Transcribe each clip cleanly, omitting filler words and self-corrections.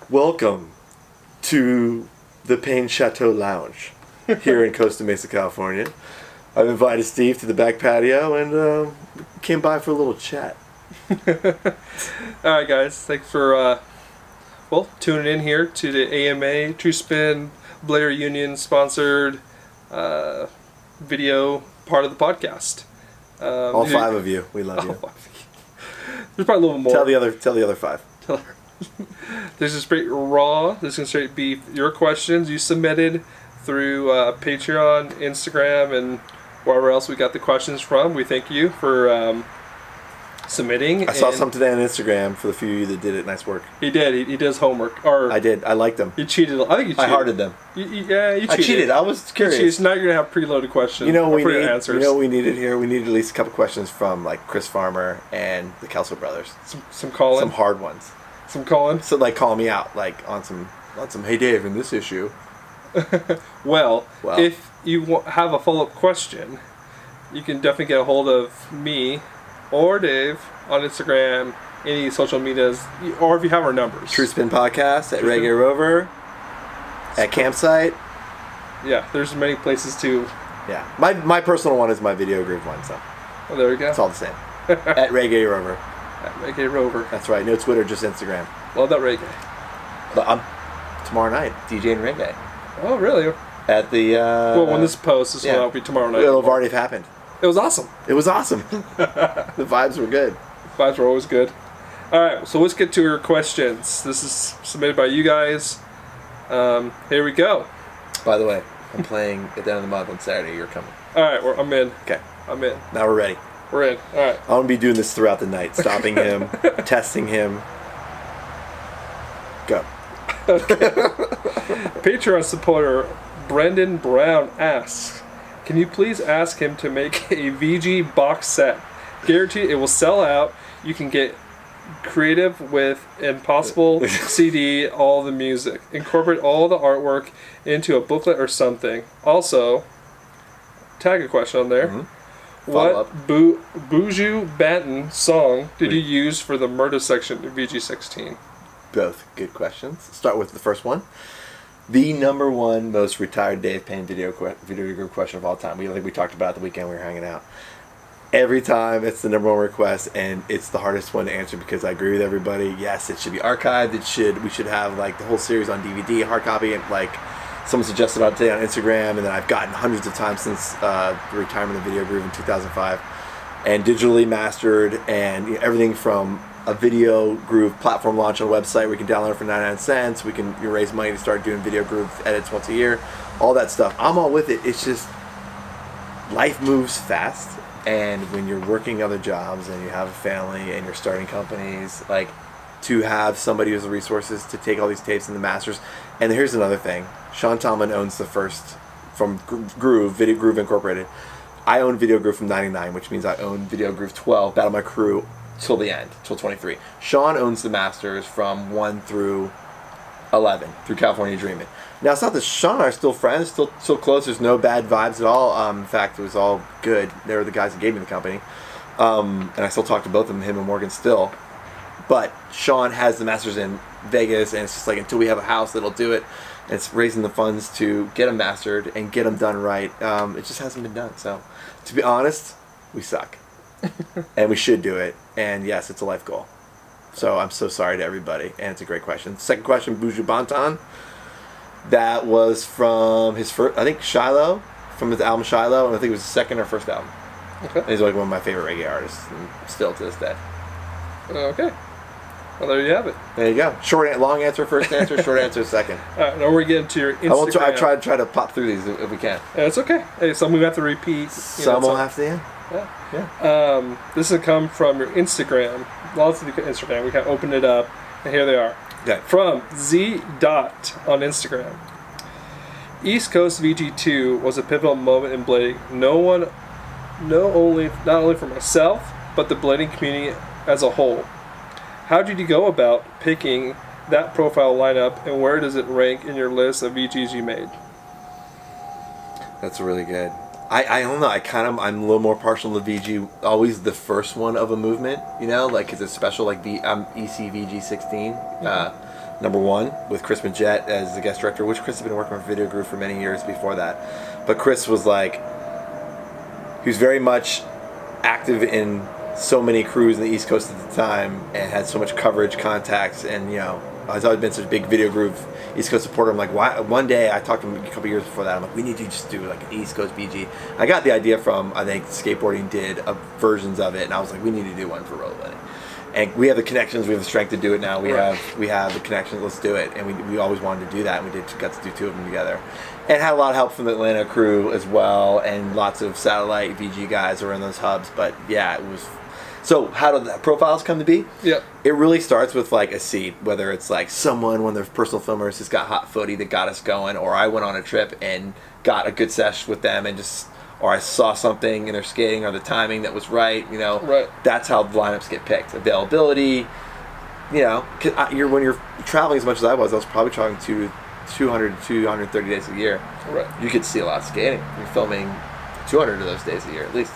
Welcome to the Paine Chateau Lounge here in Costa Mesa, California. I've invited Steve to the back patio and came by for a little chat. Alright guys, thanks for tuning in here to the AMA TruSpin Blair Union sponsored video part of the podcast. All five of you, we love you. There's probably a little more. Tell the other five. This is straight raw. This is straight be your questions you submitted through Patreon, Instagram, and wherever else we got the questions from. We thank you for submitting. I saw some today on Instagram for the few of you that did it. Nice work. He did. He did his homework. Or I did. I liked them. You cheated. I think you cheated. I hearted them. Yeah, you cheated. I cheated. I was curious. Now you're going to have preloaded questions. You know what answers. You know what we needed here? We needed at least a couple questions from like Chris Farmer and the Kelso brothers. Some calling. Some hard ones. Some calling. So like call me out like on some hey Dave in this issue. well, if you have a follow-up question, you can definitely get a hold of me or Dave on Instagram, any social medias, or if you have our numbers. TruSpin Podcast at Reggae Rover, at Campsite. Yeah, there's many places to. Yeah, my personal one is my Videogroove one, so. Oh, there we go. It's all the same. At Reggae Rover. At Reggae Rover. That's right. No Twitter, just Instagram. Love that reggae. But I'm tomorrow night DJing reggae. Oh, really? At the. When this posts, will be tomorrow night. It'll have already happened. It was awesome. It was awesome. The vibes were good. Vibes were always good. All right, so let's get to your questions. This is submitted by you guys. Here we go. By the way, I'm playing at the end of the month on Saturday. You're coming. All right, I'm in. Okay. I'm in. Now we're ready. We're in. All right. I'm going to be doing this throughout the night, stopping him, testing him. Go. Patreon supporter Brendan Brown asks, can you please ask him to make a VG box set? Guaranteed it will sell out. You can get creative with Impossible CD, all the music. Incorporate all the artwork into a booklet or something. Also, tag a question on there. Mm-hmm. What Buju Banton song did you use for the murder section of VG16? Both good questions. Start with the first one. The number one most retired Dave Paine video group question of all time. We talked about it the weekend we were hanging out. Every time it's the number one request, and it's the hardest one to answer because I agree with everybody. Yes, it should be archived. We should have like the whole series on DVD, hard copy, and like someone suggested about today on Instagram, and then I've gotten hundreds of times since the retirement of Videogroove in 2005, and digitally mastered, and everything from a Videogroove platform launch on a website where you can download it for 99 cents. We can raise money to start doing Videogroove edits once a year. All that stuff. I'm all with it. It's just life moves fast, and when you're working other jobs and you have a family and you're starting companies, like to have somebody who has the resources to take all these tapes and the masters. And here's another thing. Sean Tallman owns the first from Groove, Videogroove Incorporated. I own Videogroove from 99, which means I own Videogroove 12, Battle My Crew, till the end, till 23. Sean owns the masters from 1 through 11, through California Dreamin'. Now, it's not that Sean and I are still friends, still close. There's no bad vibes at all. In fact, it was all good. They were the guys that gave me the company. And I still talk to both of them, him and Morgan, still. But Sean has the masters in Vegas, and it's just like until we have a house that'll do it. And it's raising the funds to get them mastered and get them done right. It just hasn't been done. So, to be honest, we suck. And we should do it. And yes, it's a life goal. So I'm so sorry to everybody. And it's a great question. Second question, Buju Banton. That was from his first, I think Shiloh, from his album Shiloh. And I think it was his second or first album. Okay. And he's like one of my favorite reggae artists, and still to this day. Okay. Well, there you have it. There you go. Long answer, first answer. Short answer, second. All right, now we're getting to your Instagram. I try to pop through these if we can. Yeah, it's okay. Hey, some we have to repeat. Some will have to, yeah. Yeah. This has come from your Instagram. Lots of the Instagram. We kind of opened it up, and here they are. Okay. From Z. Dot on Instagram. East Coast VG2 was a pivotal moment in blading. Not only for myself, but the blading community as a whole. How did you go about picking that profile lineup, and where does it rank in your list of VGs you made? That's really good. I don't know. I'm a little more partial to VG. Always the first one of a movement, like because it's special. Like I'm EC VG16. number one, with Chris Majette as the guest director, which Chris had been working with Videogroove for many years before that. But Chris was like, he was very much active in so many crews in the East Coast at the time and had so much coverage, contacts, and, you know, I've always been such a big Videogroove East Coast supporter. I'm like, why? One day I talked to him a couple years before that. I'm like, we need to just do like an East Coast VG. I got the idea from, I think, Skateboarding did versions of it, and I was like, we need to do one for rollerblading. And we have the connections, we have the strength to do it now. We have the connections, let's do it. And we always wanted to do that, and we got to do two of them together. And had a lot of help from the Atlanta crew as well, and lots of satellite VG guys who were in those hubs. But yeah, it was. So how did the profiles come to be? Yeah. It really starts with like a seed, whether it's like someone, one of their personal filmers has got hot footy that got us going, or I went on a trip and got a good sesh with them and just, or I saw something in their skating or the timing that was right, you know. Right. That's how the lineups get picked. Availability, you know, when you're traveling as much as I was probably traveling 200 to 230 days a year. Right. You could see a lot of skating. You're filming 200 of those days a year at least.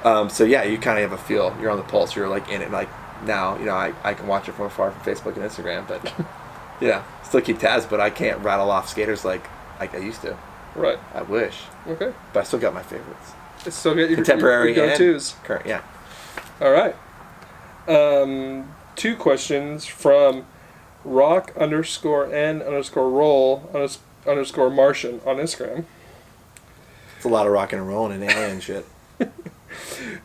So yeah, you kind of have a feel. You're on the pulse. You're like in it. Like now, you know, I can watch it from afar from Facebook and Instagram, but yeah, still keep tabs. But I can't rattle off skaters like I used to. Right. I wish. Okay. But I still got my favorites. It's still get your Contemporary your go-tos. And current. Yeah. All right. 2 questions from rock_n_roll_Martian on Instagram. It's a lot of rock and roll and alien shit.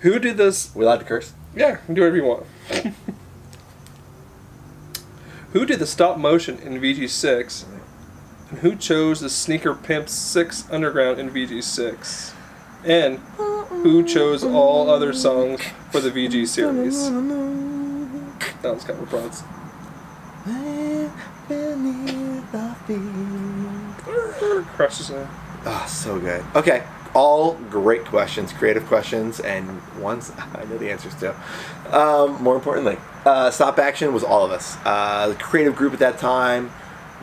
Who did this? We allowed to curse? Yeah, do whatever you want. Who did the stop motion in VG6? And who chose the Sneaker Pimp 6 Underground in VG6? And who chose all other songs for the VG series? That was kind of bronze. Crushes it. Oh, so good. Okay. All great questions, creative questions, and ones I know the answers to. More importantly, Stop Action was all of us. The creative group at that time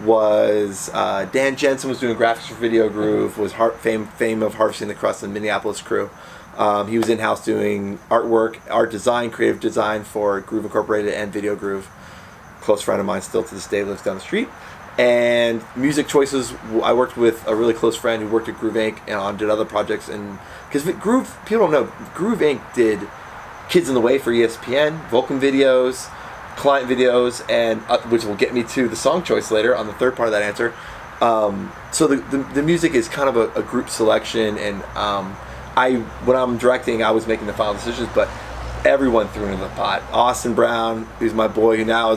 was Dan Jensen was doing graphics for Videogroove, was fame of Harvesting the Crust in Minneapolis crew. He was in-house doing artwork, art design, creative design for Groove Incorporated and Videogroove. Close friend of mine still to this day, lives down the street. And music choices, I worked with a really close friend who worked at Groove Inc. and did other projects. And because Groove, people don't know, Groove Inc. did Kids in the Way for ESPN, Vulcan videos, client videos, and which will get me to the song choice later on the third part of that answer. So the music is kind of a group selection, and when I'm directing, I was making the final decisions, but everyone threw into the pot. Austin Brown, who's my boy, who now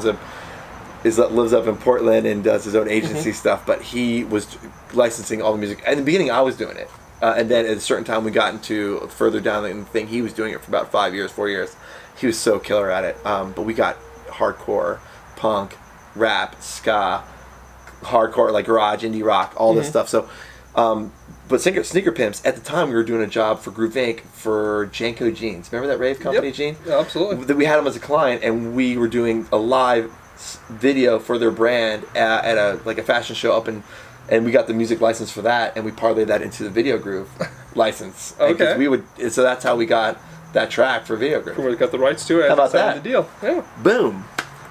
lives up in Portland and does his own agency stuff, but he was licensing all the music. In the beginning, I was doing it. And then at a certain time, we got into further down the thing. He was doing it for about 4 years. He was so killer at it. But we got hardcore, punk, rap, ska, hardcore, like garage, indie rock, all this stuff. So, but Sneaker Pimps, at the time, we were doing a job for Groove Inc. for Janko Jeans. Remember that rave company, Yep. Gene? Yeah, absolutely. We had them as a client, and we were doing a live video for their brand at a fashion show up and we got the music license for that, and we parlayed that into the Videogroove license. Okay. So that's how we got that track for Videogroove. We got the rights to it. How about that? The deal. Yeah. Boom.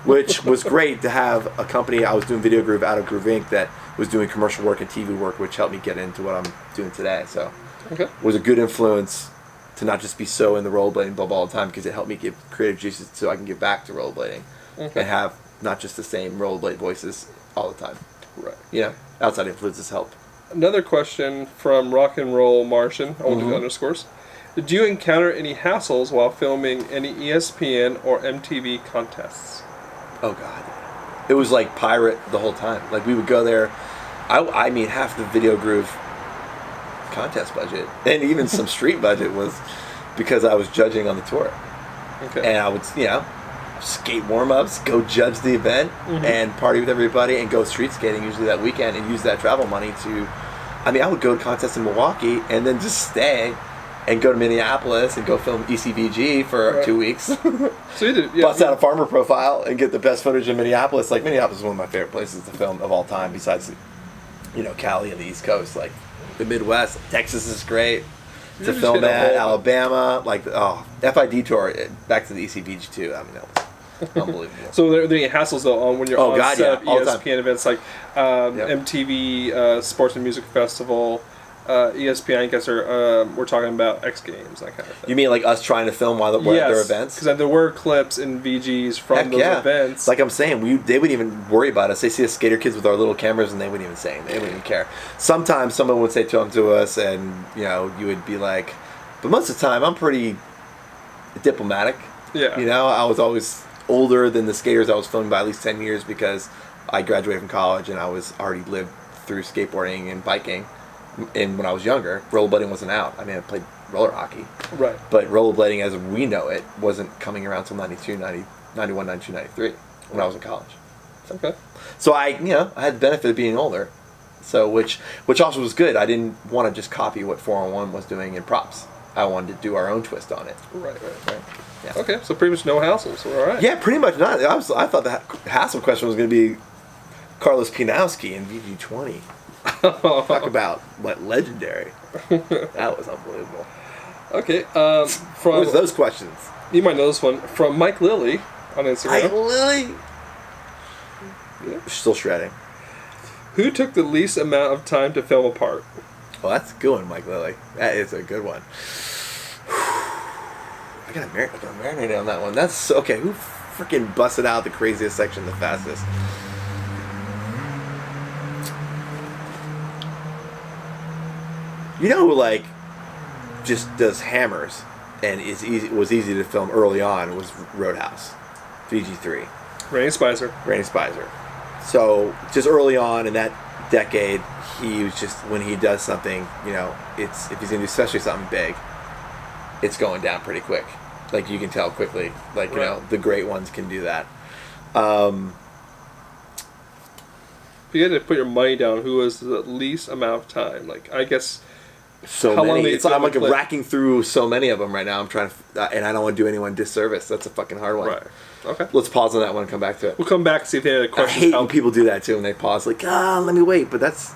Which was great to have a company. I was doing Videogroove out of Groove Inc. that was doing commercial work and TV work, which helped me get into what I'm doing today. So Okay. it was a good influence to not just be so in the rollerblading bubble all the time, because it helped me give creative juices so I can get back to rollerblading and have not just the same rollerblade voices all the time. Right. You know, outside influences help. Another question from Rock and Roll Martian, all the underscores. Did you encounter any hassles while filming any ESPN or MTV contests? Oh God, it was like pirate the whole time. Like we would go there. I mean, half the Videogroove contest budget and even some street budget was because I was judging on the tour. Okay. And I would, skate warm-ups, go judge the event, and party with everybody, and go street skating usually that weekend, and use that travel money to. I mean, I would go to contests in Milwaukee and then just stay and go to Minneapolis and go film ECVG for 2 weeks. So you did, Bust out a farmer profile and get the best footage in Minneapolis. Like, Minneapolis is one of my favorite places to film of all time, besides, Cali and the East Coast. Like, the Midwest, Texas is great to film at, Alabama. Like, FID tour, back to the ECVG too. I mean, that was Unbelievable. So there are hassles though on when you're on God, set yeah, all of the time. ESPN events like MTV Sports and Music Festival, ESPN. I guess we're talking about X Games, that kind of thing. You mean like us trying to film while we're at their events? Because there were clips and VGs from those events. Like I'm saying, they wouldn't even worry about us. They see us skater kids with our little cameras, and they wouldn't even say anything. They wouldn't even care. Sometimes someone would say to us, and you would be like, but most of the time I'm pretty diplomatic. Yeah. I was always older than the skaters I was filming by at least 10 years because I graduated from college and I was already lived through skateboarding and biking. And when I was younger, rollerblading wasn't out. I mean, I played roller hockey. Right. But rollerblading as we know it wasn't coming around until 91, 92, 93 when I was in college. Okay. So I had the benefit of being older. So which also was good. I didn't want to just copy what 401 was doing in props. I wanted to do our own twist on it. Right. Yeah. Okay, so pretty much no hassles. We're all right. Yeah, pretty much not. I thought the hassle question was going to be Carlos Pinowski in VG20. Talk about legendary. That was unbelievable. Okay. What was those questions? You might know this one from Mike Lilly on Instagram. Mike Lilly. Yeah. Still shredding. Who took the least amount of time to film a part? Well, that's a good one, Mike Lilly. That is a good one. I gotta marinate on that one. That's okay. Who freaking busted out the craziest section the fastest? Who just does hammers and was easy to film early on was Roadhouse, VG3. Randy Spicer. So just early on in that decade, he was just, when he does something, if he's gonna do especially something big, it's going down pretty quick. Like you can tell quickly. Right. The great ones can do that. If you had to put your money down, who was the least amount of time? I guess. So how many. Long I'm racking through so many of them right now. I'm trying to, and I don't want to do anyone disservice. That's a fucking hard one. Right. Okay. Let's pause on that one and come back to it. We'll come back and see if they had a question. I hate when people do that too, when they pause. Let me wait. But that's.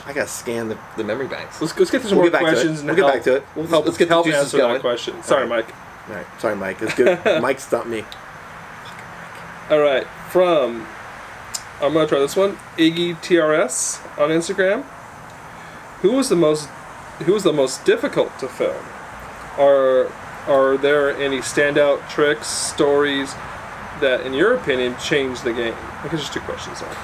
I gotta scan the memory banks. Let's get to some more questions. We'll get back to it. Let's get the juices answer going. That question. Sorry, Mike. All right. Sorry, Mike. It's good. Mike stumped me. All right. I'm gonna try this one. Iggy TRS on Instagram. Who was the most difficult to film? Are there any standout tricks, stories that, in your opinion, changed the game? I guess just two questions there.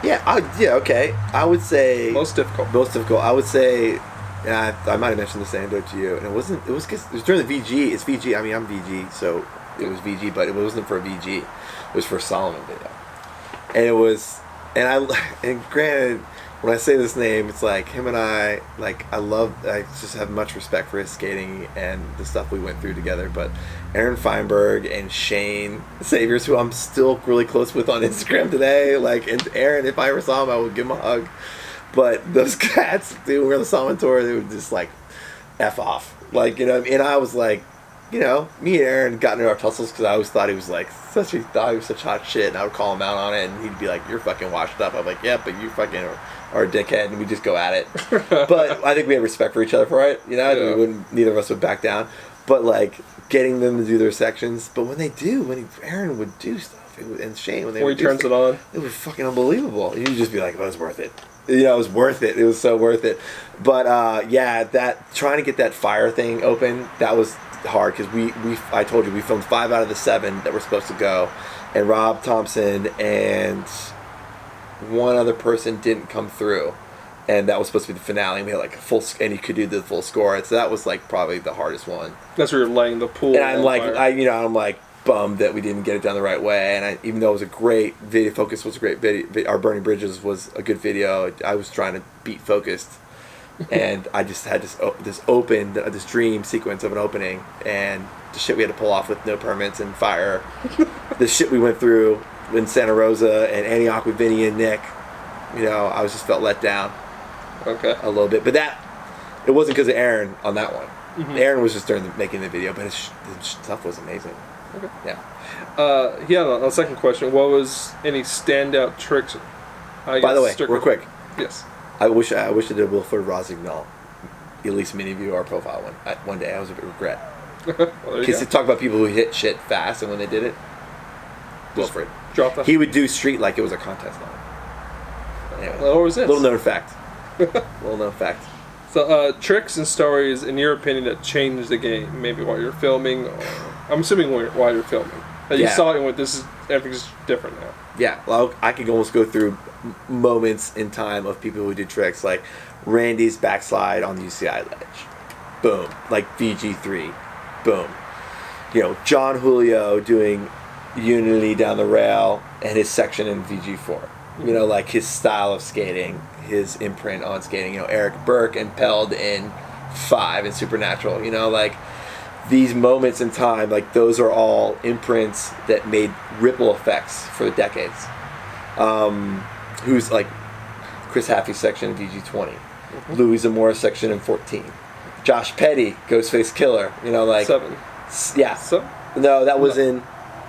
Yeah, okay. I would say most difficult. I would say, and I might have mentioned this anecdote to you, and it was during the VG. It's VG. I mean, I'm VG, so it was VG, but it wasn't for VG. It was for a Solomon video, and it was, and granted, when I say this name, it's like him and I just have much respect for his skating and the stuff we went through together. But Aaron Feinberg and Shane Saviors, who I'm still really close with on Instagram today, and Aaron, if I ever saw him, I would give him a hug. But those cats, dude, we were on the Solomon tour, they would just F off. And I was like, me and Aaron got into our tussles because I always thought he was such hot shit, and I would call him out on it, and he'd be like, "You're fucking washed up." I'm like, "Yeah, but you fucking are a dickhead," and we just go at it. But I think we had respect for each other for it, Yeah. Neither of us would back down. But getting them to do their sections, but when Aaron would do stuff, and Shane when he turns it on, it was fucking unbelievable. You'd just be like, "Oh, it was worth it." It was worth it. It was so worth it. But that trying to get that fire thing open, that was hard because I told you we filmed 5 out of the 7 that were supposed to go, and Rob Thompson and one other person didn't come through, and that was supposed to be the finale. And we had a full, and you could do the full score. So that was probably the hardest one. That's where you're laying the pool. And I'm bummed that we didn't get it done the right way. And even though it was a great video, Focus was a great video. Our Burning Bridges was a good video. I was trying to beat Focused. And I just had this dream sequence of an opening, and the shit we had to pull off with no permits and fire, the shit we went through in Santa Rosa and Antioch with Vinny and Nick, I just felt let down. Okay. A little bit, but it wasn't because of Aaron on that one. Mm-hmm. Aaron was just during making the video, but his stuff was amazing. Okay. Yeah. On the second question, what was any standout tricks? By the way, real quick. Yes. I wish I did Wilford Rosignol. At least many of you our profile one day. I was a bit regret. Well, Because they talk about people who hit shit fast, and when they did it, Wilfred. Drop the. He would do Street like it was a contest line. Anyway, What was this? little known fact. Little known fact. So, tricks and stories, in your opinion, that changed the game, maybe while you're filming, or I'm assuming while you're filming. That you saw it and went, everything's different now. Yeah, well, I could almost go through moments in time of people who did tricks, like Randy's backslide on the UCI ledge. Boom. Like VG3. Boom. You know, John Julio doing Unity down the rail and his section in VG4. You know, like his style of skating, his imprint on skating. You know, Eric Burke impelled in 5 and Supernatural. You know, like these moments in time, like those are all imprints that made ripple effects for decades. Who's like Chris Haffey's section in VG20, Louis Zamora section in 14, Josh Petty, Ghostface Killer. You know, like 7. Yeah. So? No, that was in.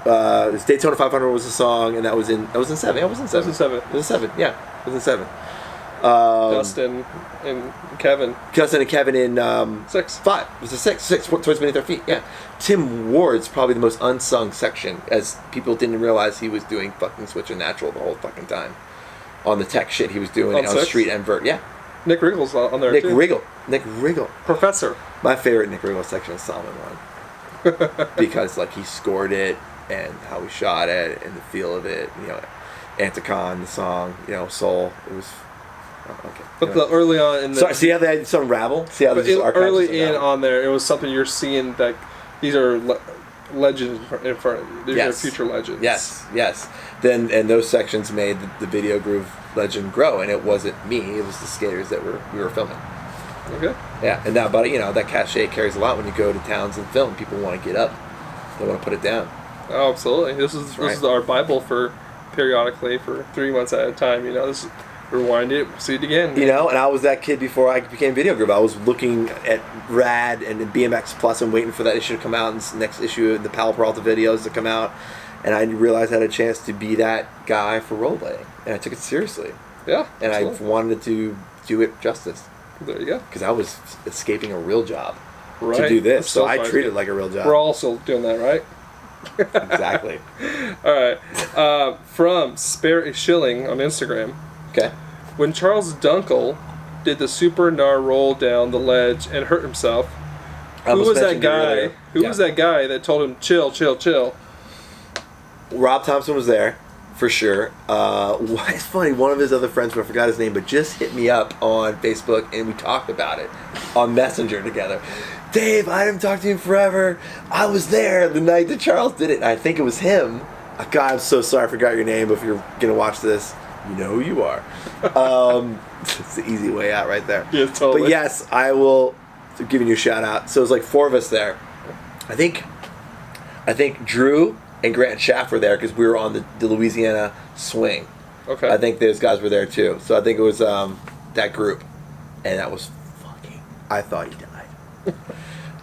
Daytona 500 was a song, and that was in 7. Yeah, it was in 7. It was in 7. It was in 7. Yeah, it was in 7. Dustin and Kevin. Dustin and Kevin in 6. 5. It was a 6. 6 towards beneath their feet. Yeah. Tim Ward's probably the most unsung section, as people didn't realize he was doing fucking Switch and Natural the whole fucking time on the tech shit he was doing on Street and Vert. Yeah. Nick Riggle's on there Nick too. Nick Riggle. Professor. My favorite Nick Riggle section is Solomon 1. Because like he scored it and how he shot it and the feel of it, you know, Anticon, the song, you know, Soul. It was okay. But the early on in the see how they had some rabble? See how they just archived early in on there, it was something you're seeing that these are legends in front of you. These are future legends. Yes. Then and those sections made the Videogroove legend grow, and it wasn't me; it was the skaters that we were filming. Okay. Yeah, and that, but you know, that cachet carries a lot when you go to towns and film. People want to get up; they want to put it down. Oh, absolutely. This is our Bible for periodically for 3 months at a time. You know, this is, rewind it, see it again. You know, and I was that kid before I became Videogroove. I was looking at Rad and BMX Plus and waiting for that issue to come out, and next issue of the Palo Peralta videos to come out, and I realized I had a chance to be that guy for rollerblading, and I took it seriously. Yeah, and absolutely. I wanted to do it justice. There you go. Because I was escaping a real job to do this, so I treated it like a real job. We're all still doing that, right? Exactly. All right. From Spare a Shilling on Instagram. Okay. When Charles Dunkel did the super gnar roll down the ledge and hurt himself, who was that guy? Who was that guy that told him chill, chill, chill? Rob Thompson was there, for sure. It's funny, one of his other friends, I forgot his name, but just hit me up on Facebook and we talked about it on Messenger together. Dave, I haven't talked to you in forever. I was there the night that Charles did it, and I think it was him. God, I'm so sorry I forgot your name, but if you're going to watch this, you know who you are. It's the easy way out right there. Yeah, totally. But yes, I will give you a shout out. So it was like 4 of us there. I think Drew and Grant Schaff were there because we were on the Louisiana swing. Okay. I think those guys were there too. So I think it was that group. And that was fucking... I thought he died.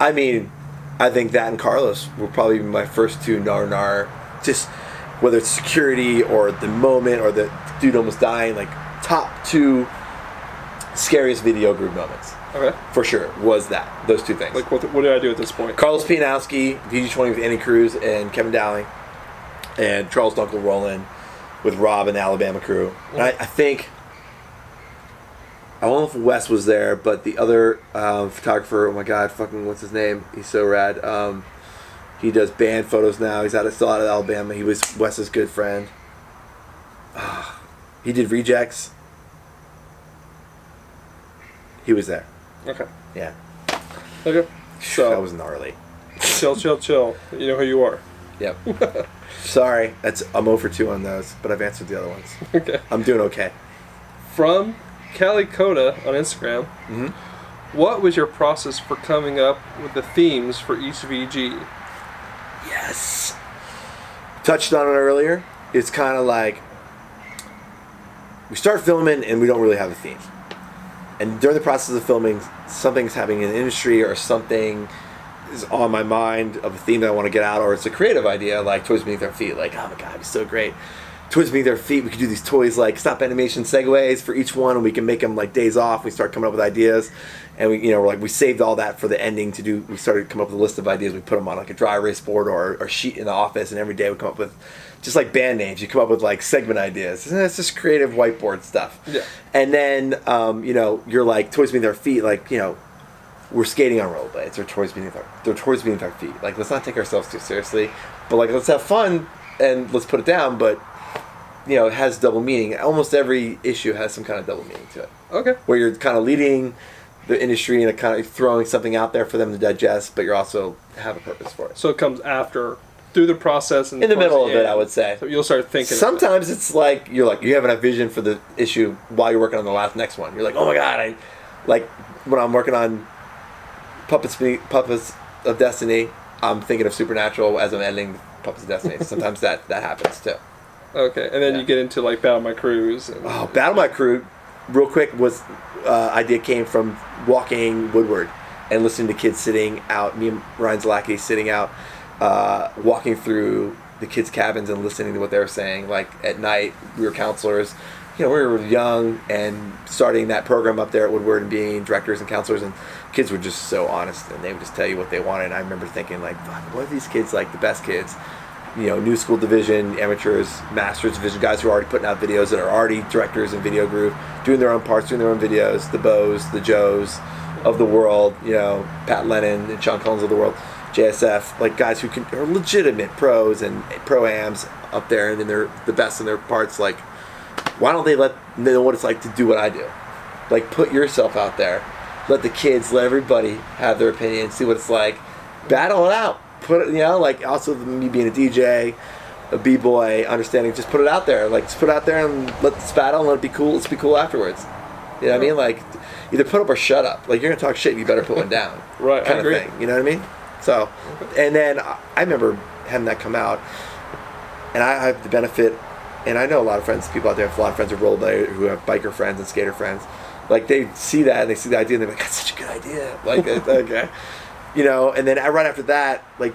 I mean, I think that and Carlos were probably my first 2 gnar. Just whether it's security or the moment or the dude almost dying, like top 2 scariest Videogroove moments. Okay. For sure, was those 2 things. Like, what did I do at this point? Carlos Pianowski, VG20 with Andy Cruz and Kevin Dowling, and Charles Dunkel rolling with Rob and the Alabama crew. And I think, I don't know if Wes was there, but the other photographer, oh my god, fucking what's his name? He's so rad. He does band photos now. He's still out of Alabama. He was Wes's good friend. He did rejects. He was there. Okay. Yeah. Okay. So that was gnarly. Chill, chill, chill. You know who you are. Yep. Sorry, I'm 0 for 2 on those, but I've answered the other ones. Okay. I'm doing okay. From Cota on Instagram. Mm-hmm. What was your process for coming up with the themes for each VG? Yes. Touched on it earlier. It's kind of like we start filming and we don't really have a theme. And during the process of filming, something's happening in the industry or something is on my mind of a theme that I want to get out, or it's a creative idea like Toys Beneath Our Feet. Like, oh my god, it's so great. toys beneath our feet. We could do these toys like stop animation segues for each one, and we can make them like days off. We start coming up with ideas, and we saved all that for the ending to do. We started coming up with a list of ideas. We put them on like a dry erase board or a sheet in the office, and every day we come up with just like band names. You come up with like segment ideas. And it's just creative whiteboard stuff. Yeah. And then you're like toys beneath our feet, like we're skating on rollerblades. They're toys beneath our feet. Like, let's not take ourselves too seriously, but like let's have fun and let's put it down. But it has double meaning. Almost every issue has some kind of double meaning to it. Okay. Where you're kind of leading the industry and kind of throwing something out there for them to digest, but you're also have a purpose for it. So it comes after, through the process, and in the middle of it, I would say. So you'll start thinking. Sometimes it's like you have a vision for the issue while you're working on the next one. You're like, oh my god, when I'm working on Puppets of Destiny, I'm thinking of Supernatural as I'm editing Puppets of Destiny. Sometimes that happens too. Okay, and then you get into like Battle My Crews. Battle My Crew, real quick, was idea came from walking Woodward and listening to kids sitting out. Me and Ryan Zalacki sitting out, walking through the kids' cabins and listening to what they were saying. Like at night, we were counselors. We were young and starting that program up there at Woodward and being directors and counselors, and kids were just so honest and they would just tell you what they wanted. And I remember thinking like, fuck, what are these kids like? The best kids. New school division, amateurs, masters division, guys who are already putting out videos that are already directors in Videogroove, doing their own parts, doing their own videos, the Bows, the Joes of the world, Pat Lennon and Sean Collins of the world, JSF, like guys who are legitimate pros and pro-ams up there, and then they're the best in their parts. Like, why don't they know what it's like to do what I do? Like, put yourself out there. Let the kids, let everybody have their opinion, see what it's like. Battle it out. Put it, like also me being a DJ, a b-boy, understanding, just put it out there. Like, just put it out there and let's battle and let it be cool. Let's be cool afterwards. You know what I mean? Like, either put up or shut up. Like, you're gonna talk shit, you better put one down. Right, kind I of agree. thing. You know what I mean? So, and then I remember having that come out, and I have the benefit, and I know a lot of friends, people out there have a lot of friends who rollerblade, who have biker friends and skater friends. Like, they see that and they see the idea and they're like, that's such a good idea. Like, okay. And then right after that, like,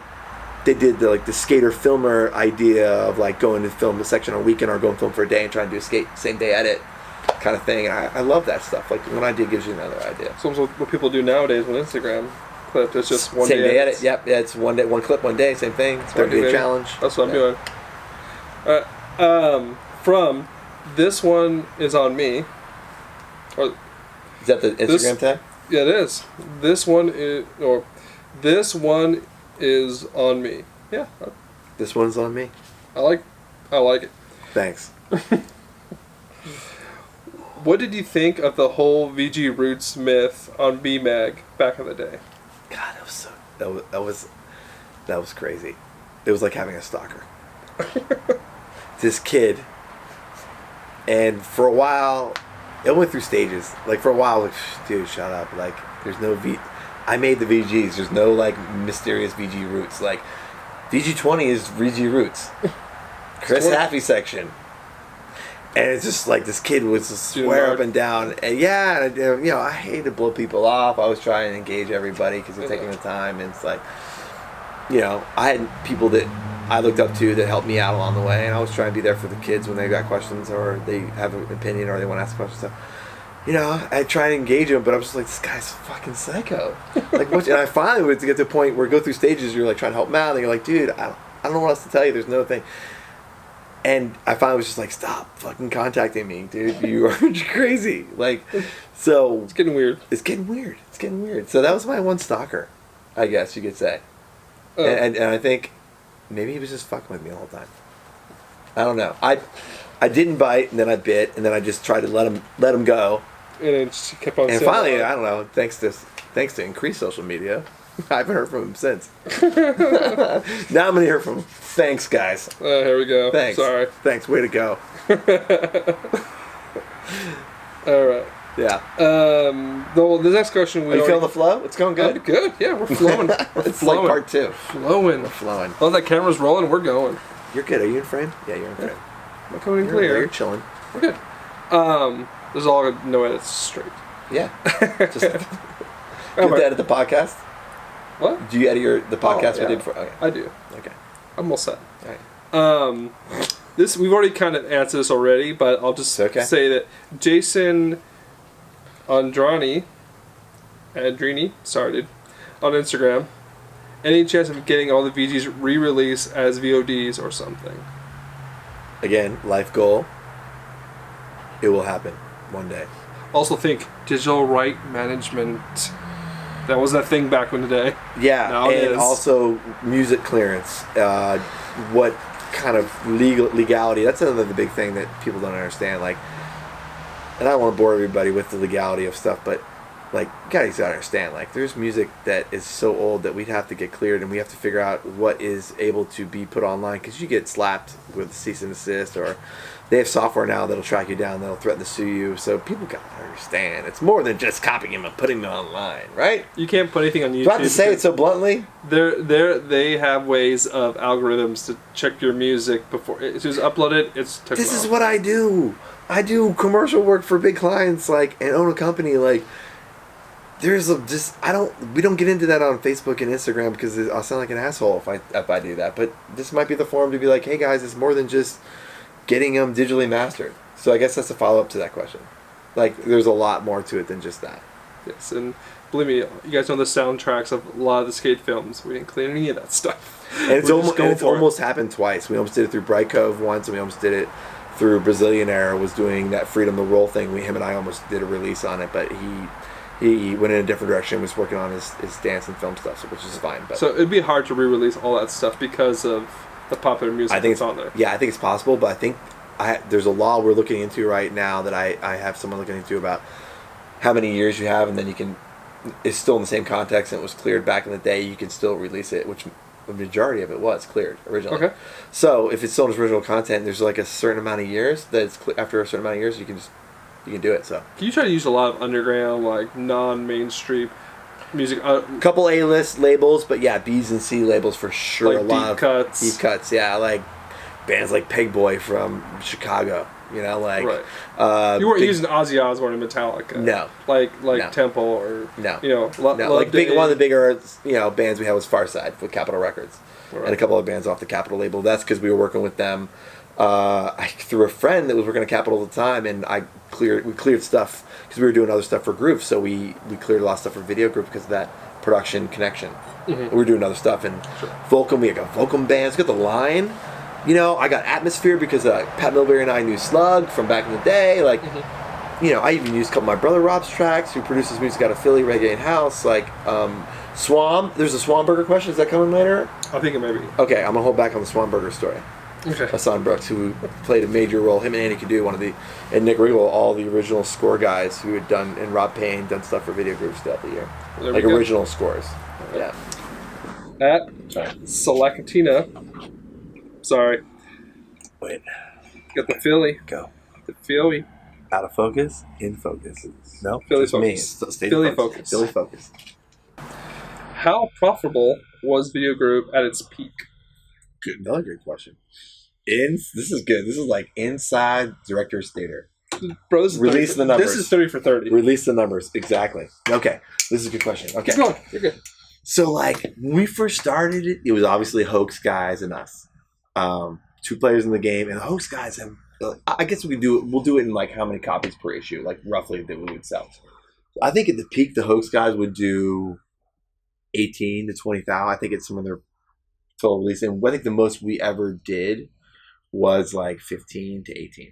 they did the skater filmer idea of like going to film a section on a weekend or going film for a day and trying to do a skate same day edit kind of thing. And I love that stuff. Like, one idea gives you another idea. So what people do nowadays with Instagram clip, it's just one same day edits. edit. Yep, yeah, it's one day, one clip, one day, same thing. 30-day challenge. That's what I'm doing. All right. From This One Is On Me. Or, is that the Instagram tag? Yeah, it is. This one is on me. Yeah. This one's on me. I like it. Thanks. What did you think of the whole VG Roots myth on BMag back in the day? God, that was crazy. It was like having a stalker. This kid, and for a while, it went through stages. Like, for a while, like, dude, shut up. Like, there's no I made the VGs. There's no like mysterious VG Roots. Like, VG20 is VG Roots. Chris Happy section. And it's just like this kid was just swear up and down. And yeah, I hate to blow people off. I was trying to engage everybody because they're taking the time. And it's like, I had people that I looked up to that helped me out along the way. And I was trying to be there for the kids when they got questions or they have an opinion or they want to ask questions. So, I try to engage them, but I was just like, this guy's fucking psycho. Like, and I finally would get to a point where go through stages, you're like trying to help them out, and you're like, dude, I don't know what else to tell you. There's no thing. And I finally was just like, stop fucking contacting me, dude. You are crazy. Like, so it's getting weird. It's getting weird. So that was my one stalker, I guess you could say. Oh. And I think maybe he was just fucking with me the whole time. I don't know. I didn't bite, and then I bit, and then I just tried to let him go. And it just kept on. And finally, I don't know. Thanks to increased social media, I haven't heard from him since. Now I'm gonna hear from him. Thanks, guys. Here we go. Thanks. Sorry. Thanks. Way to go. All right. Yeah. The next question Are you feeling the flow? It's going good. Good. Yeah, we're flowing. It's flowing. Like part 2. Flowing. Oh, that camera's rolling. We're going. You're good. Are you in frame? Yeah, you're in frame. I'm coming in clear. You're chilling. We're good. There's all no edits, straight. Yeah. Just do you have to edit the podcast? What? Do you edit the podcast we did for? Okay. I do. Okay. I'm all set. All right. this we've already kind of answered this already, but I'll just say that Jason Andrini started on Instagram. Any chance of getting all the VGs re-released as VODs or something? Again, life goal. It will happen one day. Also think digital right management. That was that thing back in the day. Yeah, now and also music clearance. What kind of legality? That's another big thing that people don't understand. Like, and I don't want to bore everybody with the legality of stuff, but like, you gotta understand. Like, there's music that is so old that we'd have to get cleared, and we have to figure out what is able to be put online, because you get slapped with cease and desist, or they have software now that'll track you down, that'll threaten to sue you. So people gotta understand, it's more than just copying them and putting them online, right? You can't put anything on YouTube. Do I have to say it so bluntly? They have ways of algorithms to check your music before it's just uploaded. This is what I do. I do commercial work for big clients, like, and own a company. Like, we don't get into that on Facebook and Instagram, because I'll sound like an asshole if I do that. But this might be the forum to be like, hey guys, it's more than just getting them digitally mastered. So I guess that's a follow up to that question. Like, there's a lot more to it than just that. Yes, and believe me, you guys know the soundtracks of a lot of the skate films. We didn't clear any of that stuff. And it's almost happened twice. We almost did it through Bright Cove once, and we almost did it through Brazilian Era, was doing that Freedom to Roll thing. Him and I almost did a release on it, but he went in a different direction, was working on his dance and film stuff, which is fine. But so it'd be hard to re-release all that stuff because of the popular music that's on there. Yeah, I think it's possible, but I think there's a law we're looking into right now that I have someone looking into about how many years you have, and then you can, it's still in the same context, and it was cleared back in the day, you can still release it, which the majority of it was cleared originally. Okay. So if it's still in its original content, there's like a certain amount of years that it's after a certain amount of years, you can do it. So can you try to use a lot of underground, like non-mainstream music? Couple A-list labels, but yeah, B's and C labels for sure. Like a lot deep cuts. Deep cuts, yeah, like bands like Pegboy from Chicago. You know, like right. You weren't using Ozzy Osbourne and Metallica. No. Like Temple or no. You know, no. Like one of the bigger bands we had was Farside with Capitol Records, right. And a couple of bands off the Capitol label. That's because we were working with them. Through a friend that was working at Capitol at the time, and we cleared stuff because we were doing other stuff for Groove, so we cleared a lot of stuff for Videogroove because of that production connection. Mm-hmm. We were doing other stuff, and Volcom, we got Volcom bands, got The Line. You know, I got Atmosphere because Pat Milbury and I knew Slug from back in the day. Like, I even used a couple of my brother Rob's tracks, who produces music out of Philly, reggae and house. Like, Swam. There's a Swamburger question. Is that coming later? I think it may be. Okay, I'm gonna hold back on the Swamburger story. Okay. Hassan Brooks, who played a major role, him and Andy Cadu, and Nick Riggle, all the original score guys who had done, and Rob Payne, done stuff for Videogroove throughout the year. Like original scores. Yeah. At Selactina. Sorry. Wait. Got the Philly. Go. The Philly. Out of focus, in focus. No? Philly focus. Philly focus. Philly focus. How profitable was Videogroove at its peak? Good. Another good question. This is good. This is like inside director's theater. Bro, this is release the numbers. This is 30 for 30. Release the numbers. Exactly. Okay. This is a good question. Okay. Keep going. You're good. So, like, when we first started it was obviously Hoax guys and us. Two players in the game, and the Hoax guys have, I guess we'll do it in like how many copies per issue, like roughly that we would sell. I think at the peak the Hoax guys would do 18 to 20,000. I think it's some of their total release, and I think the most we ever did was like 15 to 18.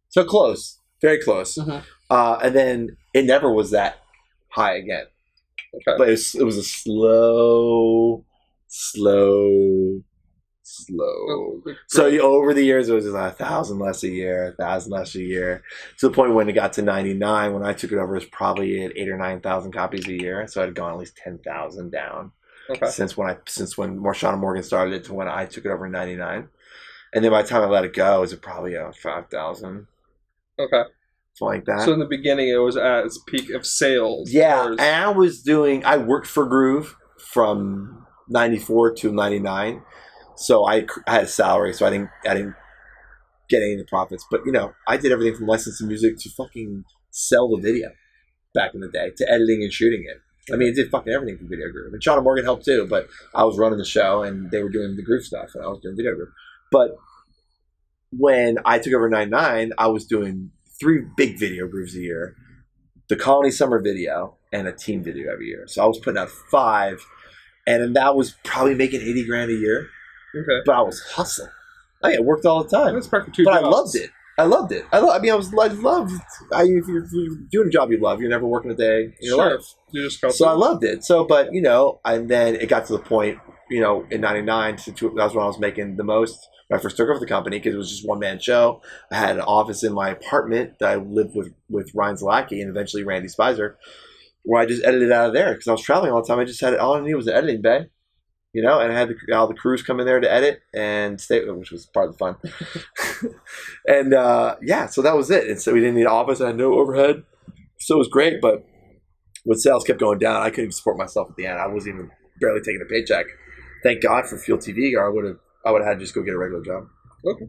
So close, very close. Mm-hmm. And then it never was that high again. Okay. But it was a slow. So over the years, it was just 1,000 less a year, 1,000 less a year, to the point when it got to 99. When I took it over, it was probably at 8,000 or 9,000 copies a year. So I'd gone at least 10,000 down since when Marshawn and Morgan started it to when I took it over in 99. And then by the time I let it go, it was probably 5,000. Okay. Something like that. So in the beginning, it was at its peak of sales. Yeah, and I worked for Groove from 94 to 99. So I had a salary, so I didn't get any of the profits. But, I did everything from licensing music to fucking sell the video back in the day, to editing and shooting it. I mean, it did fucking everything for Videogroove. And Sean and Morgan helped too, but I was running the show, and they were doing the Groove stuff, and I was doing Videogroove. But when I took over 99, I was doing 3 big video grooves a year, the Colony Summer video, and a team video every year. So I was putting out 5, and then that was probably making 80 grand a year. Okay. But I was hustling. I worked all the time. That's perfect. 2 But jobs. I loved it. I loved it. I loved. If you're doing a job you love, you're never working a day in your life. You just So I loved it. So, but and then it got to the point, in '99, that was when I was making the most. When I first took over the company, because it was just one man show. I had an office in my apartment that I lived with Ryan Zalacki and eventually Randy Spicer, where I just edited out of there because I was traveling all the time. I just had all I needed was an editing bay. And I had all the crews come in there to edit and stay, which was part of the fun. And so that was it. And so we didn't need an office. I had no overhead. So it was great. But when sales kept going down, I couldn't even support myself at the end. I wasn't even barely taking a paycheck. Thank God for Fuel TV, or I would have had to just go get a regular job. Okay.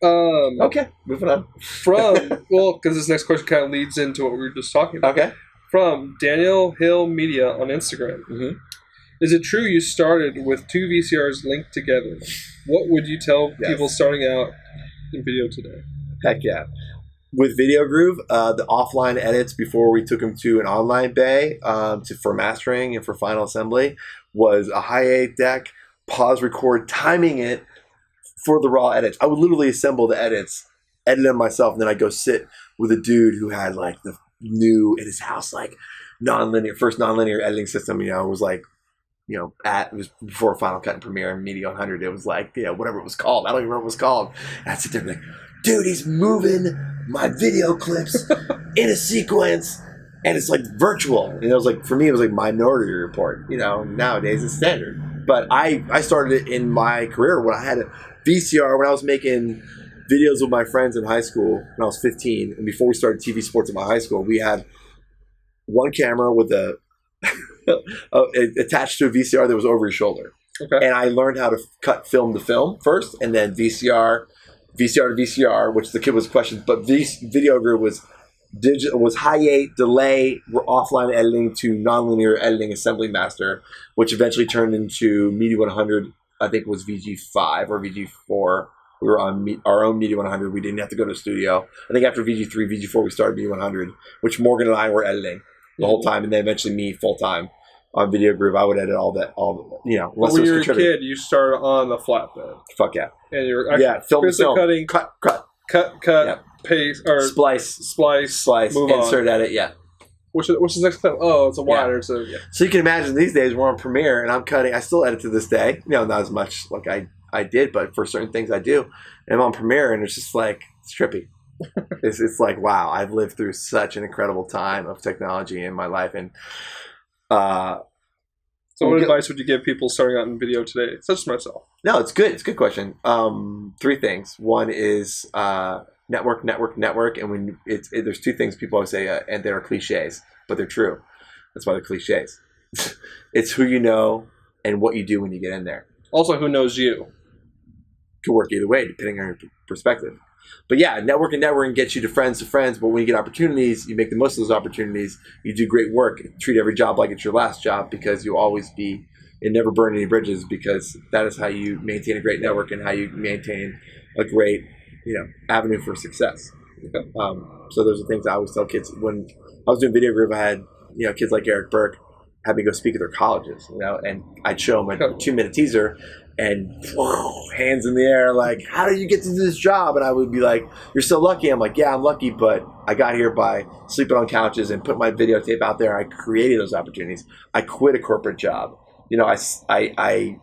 Okay, moving on. Because this next question kind of leads into what we were just talking about. Okay. From Daniel Hill Media on Instagram. Mm-hmm. Is it true you started with 2 VCRs linked together? What would you tell people starting out in video today? Heck yeah. With Videogroove, the offline edits before we took them to an online bay for mastering and for final assembly was a high 8 deck, pause record, timing it for the raw edits. I would literally assemble the edits, edit them myself, and then I'd go sit with a dude who had like the new in his house, like first nonlinear editing system, it was like, it was before Final Cut and Premiere and Media 100. It was like, whatever it was called. I don't even remember what it was called. And I'd sit there and be like, dude, he's moving my video clips in a sequence, and it's like virtual. And it was like, for me, it was like Minority Report. Nowadays it's standard. But I started it in my career when I had a VCR, when I was making videos with my friends in high school when I was 15. And before we started TV Sports at my high school, we had one camera with a attached to a VCR that was over your shoulder. Okay. And I learned how to cut film to film first, and then VCR to VCR, which the kid was questioned. But Videogroove was high 8 delay offline editing to nonlinear editing assembly master, which eventually turned into Media 100. I think it was VG5 or VG4. We were on our own Media 100. We didn't have to go to a studio. I think after VG3, VG4, we started Media 100, which Morgan and I were editing the whole time, and then eventually me full time on Videogroove. I would edit all that. But when you were a kid, you started on the flatbed. Fuck yeah! And you were film cutting, cut, yeah. Paste or splice, move insert, on. edit. Yeah. What's the next step? Oh, it's a wider. So you can imagine these days we're on Premiere and I'm cutting. I still edit to this day. Not as much like I did, but for certain things I do. And I'm on Premiere and it's just like it's trippy. It's like, wow, I've lived through such an incredible time of technology in my life. And so what advice would you give people starting out in video today, such as myself? No, it's good. It's a good question. 3 things. One is network. And there's 2 things people always say, and they're cliches, but they're true. That's why they're cliches. It's who you know and what you do when you get in there. Also, who knows you. Could work either way, depending on your perspective. But yeah, networking gets you to friends. But when you get opportunities, you make the most of those opportunities. You do great work. Treat every job like it's your last job, because you'll always be, and never burn any bridges, because that is how you maintain a great network and how you maintain a great, avenue for success. So those are things I always tell kids. When I was doing Videogroove, I had, kids like Eric Burke had me go speak at their colleges, and I'd show them a 2-minute teaser, and hands in the air, like, how did you get to do this job? And I would be like, you're so lucky. I'm like, yeah, I'm lucky, but I got here by sleeping on couches and put my videotape out there. I created those opportunities. I quit a corporate job. I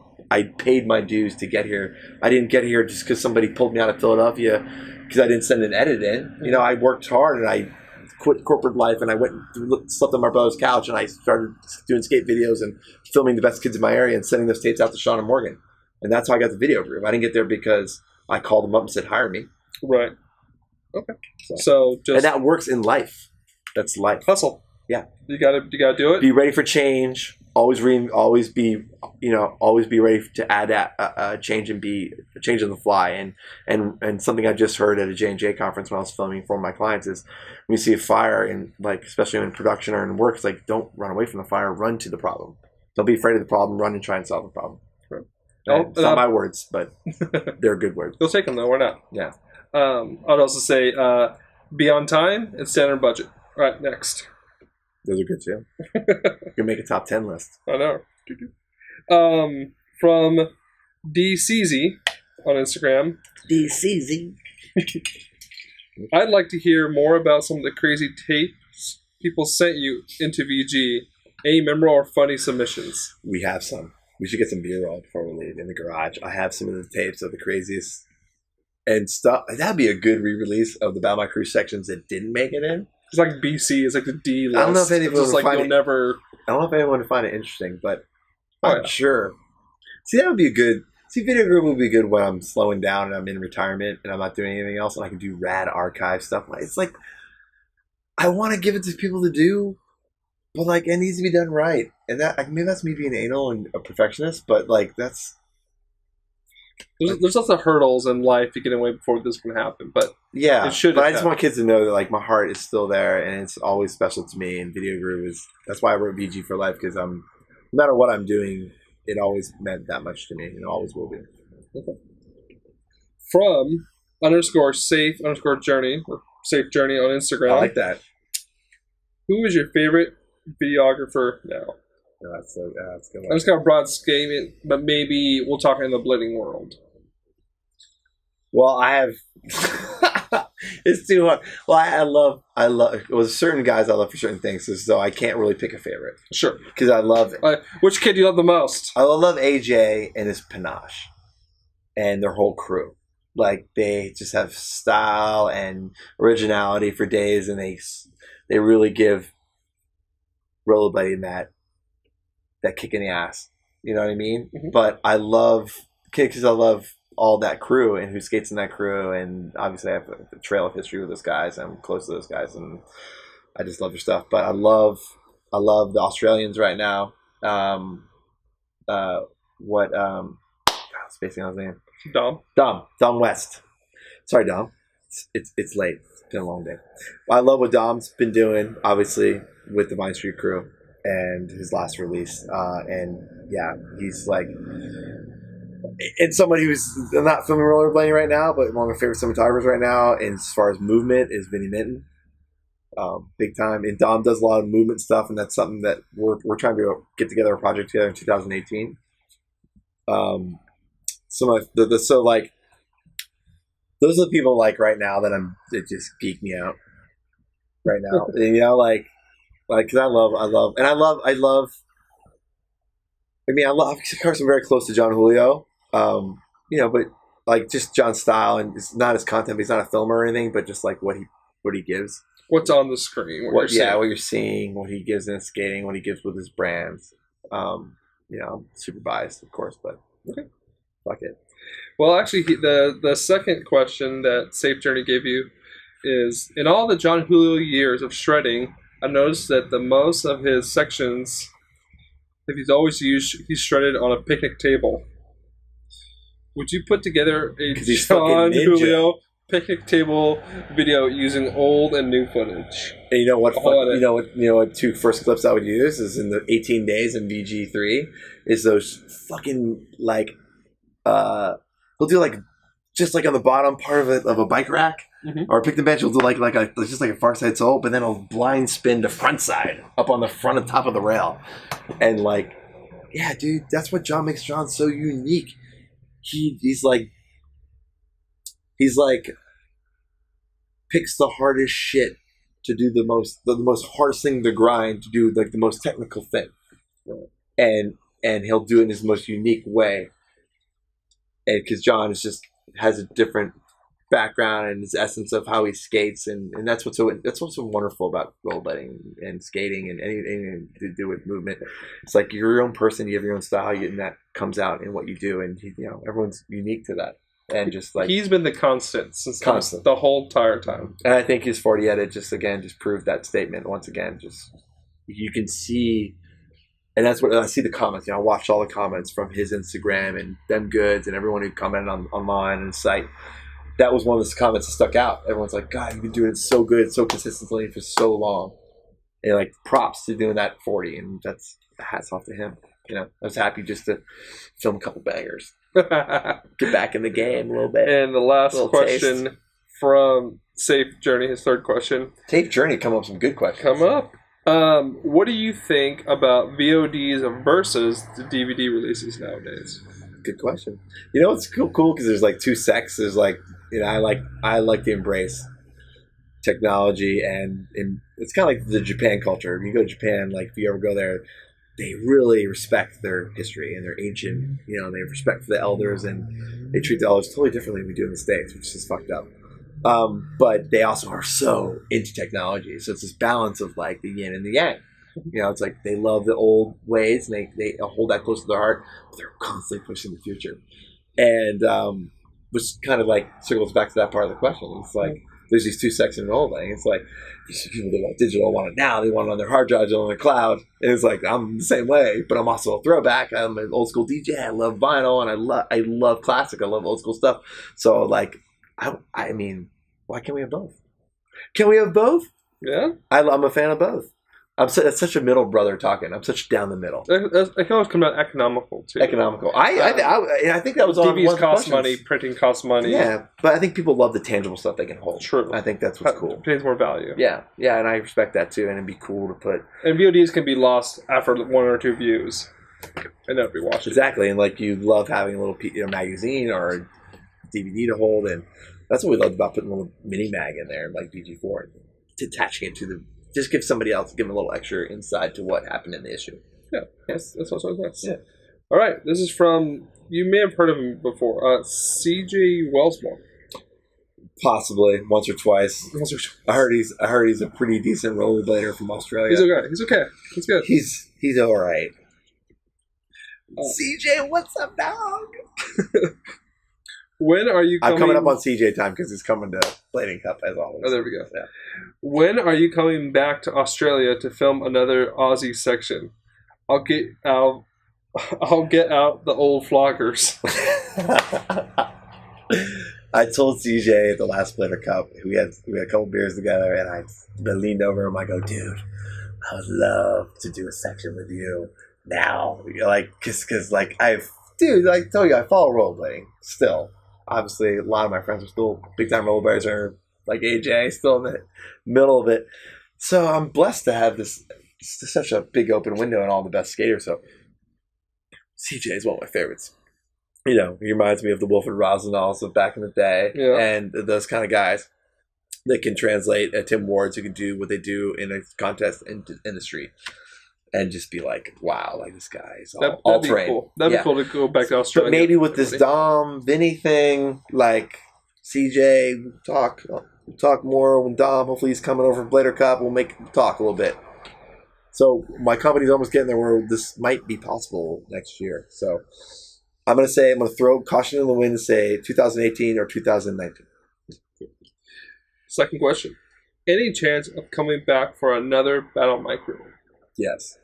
paid my dues to get here. I didn't get here just because somebody pulled me out of Philadelphia because I didn't send an edit in. I worked hard, and I quit corporate life, and I went and slept on my brother's couch, and I started doing skate videos and filming the best kids in my area and sending those tapes out to Sean and Morgan. And that's how I got the Videogroove. I didn't get there because I called them up and said, hire me. Right. Okay. So and that works in life. That's life. Hustle. Yeah. You gotta do it. Be ready for change. Always be ready to add a change and be a change on the fly. And something I just heard at a J&J conference when I was filming for my clients is, when you see a fire, and like especially in production or in work, it's like, don't run away from the fire, run to the problem. Don't be afraid of the problem, run and try and solve the problem. It's not my words, but they're good words. You'll take them though, or not? Yeah. I'd also say be on time and standard budget. All right, next. Those are good too. You can make a top 10 list. I know. From DCZ on Instagram. DCZ. I'd like to hear more about some of the crazy tapes people sent you into VG. Any memorable or funny submissions? We have some. We should get some B-roll before we leave in the garage. I have some of the tapes of the craziest and stuff. That'd be a good re-release of the Battle My Crew sections that didn't make it in. It's like BC. It's like the D list. I don't know if anyone would find it. I don't know if anyone would find it interesting, but I'm sure. See, that would be a good. See, Videogroove would be good when I'm slowing down and I'm in retirement and I'm not doing anything else and I can do rad archive stuff. It's like I want to give it to people to do, but like it needs to be done right. And that maybe that's me being anal and a perfectionist, but like that's. There's lots of hurdles in life to get away before this can happen, but yeah, it should. But I just want kids to know that like my heart is still there and it's always special to me. And Videogroove that's why I wrote VG for life, because no matter what I'm doing, it always meant that much to me and it always will be. Okay. From _safe_journey or safe journey on Instagram. I like that. Who is your favorite videographer now? No, that's good. I just got a broad statement, but maybe we'll talk in the blending world. Well, I have. It's too hard. Well, I love. Well, certain guys I love for certain things, so I can't really pick a favorite. Sure, because I love. Which kid do you love the most? I love AJ and his panache, and their whole crew. Like they just have style and originality for days, and they really give rollerblading that kick in the ass. You know what I mean? Mm-hmm. But I love because I love all that crew and who skates in that crew, and obviously I have a trail of history with those guys. I'm close to those guys, and I just love their stuff. But I love the Australians right now. Spacing on his name. Dom West. Sorry, Dom. It's late. It's been a long day. I love what Dom's been doing, obviously, with the Vine Street crew and his last release. And yeah, he's like, it's somebody who's not filming rollerblading right now, but one of my favorite cinematographers right now, and as far as movement, is Vinny Minton. Big time. And Dom does a lot of movement stuff, and that's something that we're trying to get together a project together in 2018. So like, those are the people like right now that just geek me out right now. And, you know, like, cause I love, of course I'm very close to John Julio. You know, but like just John's style, and it's not his content, but he's not a filmer or anything, but just like what he gives. What's on the screen? What you're seeing, what he gives in skating, what he gives with his brands. You know, super biased, of course, but okay. Fuck it. Well, actually, the second question that Safe Journey gave you is, in all the John Julio years of shredding, I noticed that the most of his sections that he's shredded on a picnic table. Would you put together a John Julio picnic table video using old and new footage? And you know what? Two first clips I would use is in the 18 days in VG3 is those fucking like. He'll do like just like on the bottom part of a bike rack, mm-hmm. or pick the bench. He'll do like just like a far side sole, but then he'll blind spin to front side up on the front and top of the rail, and like, yeah, dude, that's what makes John so unique. He's like picks the hardest shit to do the most hardest thing to grind, to do like the most technical thing, and he'll do it in his most unique way. And because John has a different background and his essence of how he skates, and that's what's so wonderful about rollerblading and skating and anything to do with movement. It's like you're your own person, you have your own style, and that comes out in what you do, and everyone's unique to that. And just like he's been the constant since the whole entire time. And I think his 40 edit just proved that statement once again. Just you can see. And that's what I see the comments. I watched all the comments from his Instagram and them goods and everyone who commented online and the site. That was one of the comments that stuck out. Everyone's like, God, you've been doing it so good, so consistently for so long. And like props to doing that at 40, and that's hats off to him. I was happy just to film a couple bangers, get back in the game a little bit. And the last question taste. From Safe Journey, his third question. Safe Journey, come up with some good questions. Come up. What do you think about VODs versus the DVD releases nowadays? Good question. It's cool because there's like two sects. There's like, I like to embrace technology, and it's kind of like the Japan culture. If you go to Japan, like if you ever go there, they really respect their history and their ancient, they have respect for the elders, and they treat the elders totally differently than we do in the States, which is fucked up. But they also are so into technology. So it's this balance of like the yin and the yang. It's like they love the old ways and they hold that close to their heart, but they're constantly pushing the future. And which kind of like circles back to that part of the question. It's like there's these two sects in an old thing. It's like these people that want digital want it now. They want it on their hard drives, on their cloud. And it's like I'm the same way, but I'm also a throwback. I'm an old school DJ. I love vinyl and I love classic. I love old school stuff. So like I mean, why can't we have both? Can we have both? Yeah. I'm a fan of both. That's such a middle brother talking. I'm such down the middle. I can always come out economical too. Economical. I think that was on DVDs cost money, printing costs money. Yeah, but I think people love the tangible stuff they can hold. True. I think that's what's cool. It pays more value. Yeah, and I respect that too. And it'd be cool to put. And VODs can be lost after one or two views, and never be watched. Exactly, and like you love having a little magazine or a DVD to hold, and that's what we loved about putting a little mini mag in there, like VG4, and attaching it to the. Just give somebody else, give them a little extra insight to what happened in the issue. Yeah, that's what I was asking. Yeah. All right, this is from, you may have heard of him before, CJ Wellsmore. Possibly once or twice. I heard he's a pretty decent rollerblader from Australia. He's okay. He's good. He's all right. CJ, what's up, dog? When are you coming? I'm coming up on CJ time because he's coming to Blading Cup as always. Oh, there we go. Yeah. When are you coming back to Australia to film another Aussie section? I'll get out the old floggers. I told CJ at the last Blading Cup, we had a couple beers together, and I leaned over him. I go, dude, I would love to do a section with you now. Like, because like I told you, I follow rollerblading still. Obviously, a lot of my friends are still big-time rollerbladers, or like AJ, still in the middle of it. So I'm blessed to have such a big open window and all the best skaters. So CJ is one of my favorites. He reminds me of the Wilfred Rosenthals of back in the day, and those kind of guys that can translate Tim Wards who can do what they do in a contest in the street. And just be like, wow, like this guy is all trained. Cool. That'd be cool to go back to Australia. But maybe with this Dom Vinny thing, like CJ, we'll talk more when Dom. Hopefully he's coming over for Blader Cup. We'll talk a little bit. So my company's almost getting there where this might be possible next year. So I'm going to throw caution in the wind and say 2018 or 2019. Second question. Any chance of coming back for another Battle Mic Room? Yes.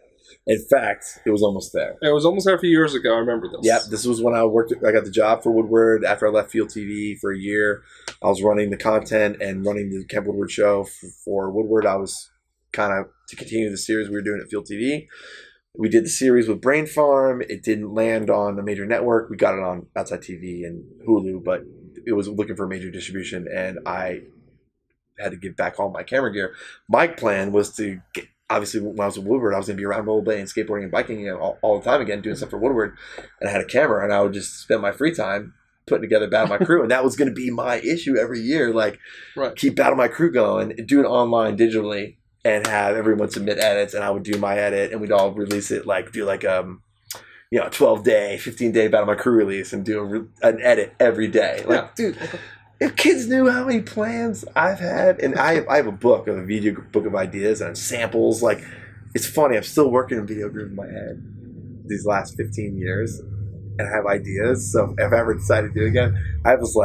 In fact, it was almost there. It was almost there a few years ago. I remember this. Yep. This was when I got the job for Woodward after I left Field TV for a year. I was running the content and running the Camp Woodward show for Woodward. I was kind of to continue the series we were doing at Field TV. We did the series with Brain Farm. It didn't land on a major network. We got it on Outside TV and Hulu, but it was looking for major distribution, and I had to give back all my camera gear. My plan was to get. Obviously, when I was at Woodward, I was going to be around rollerblading, skateboarding, and biking all the time again, doing stuff for Woodward. And I had a camera, and I would just spend my free time putting together Battle My Crew. And that was going to be my issue every year. Like, keep Battle My Crew going, do it online digitally, and have everyone submit edits. And I would do my edit, and we'd all release it, do 12-day, 15-day Battle My Crew release, and do an edit every day. Dude. If kids knew how many plans I've had, and I have a book, a video book of ideas and samples. Like, it's funny. I'm still working in Videogroove in my head these last 15 years, and I have ideas. So if I ever decide to do it again, I have this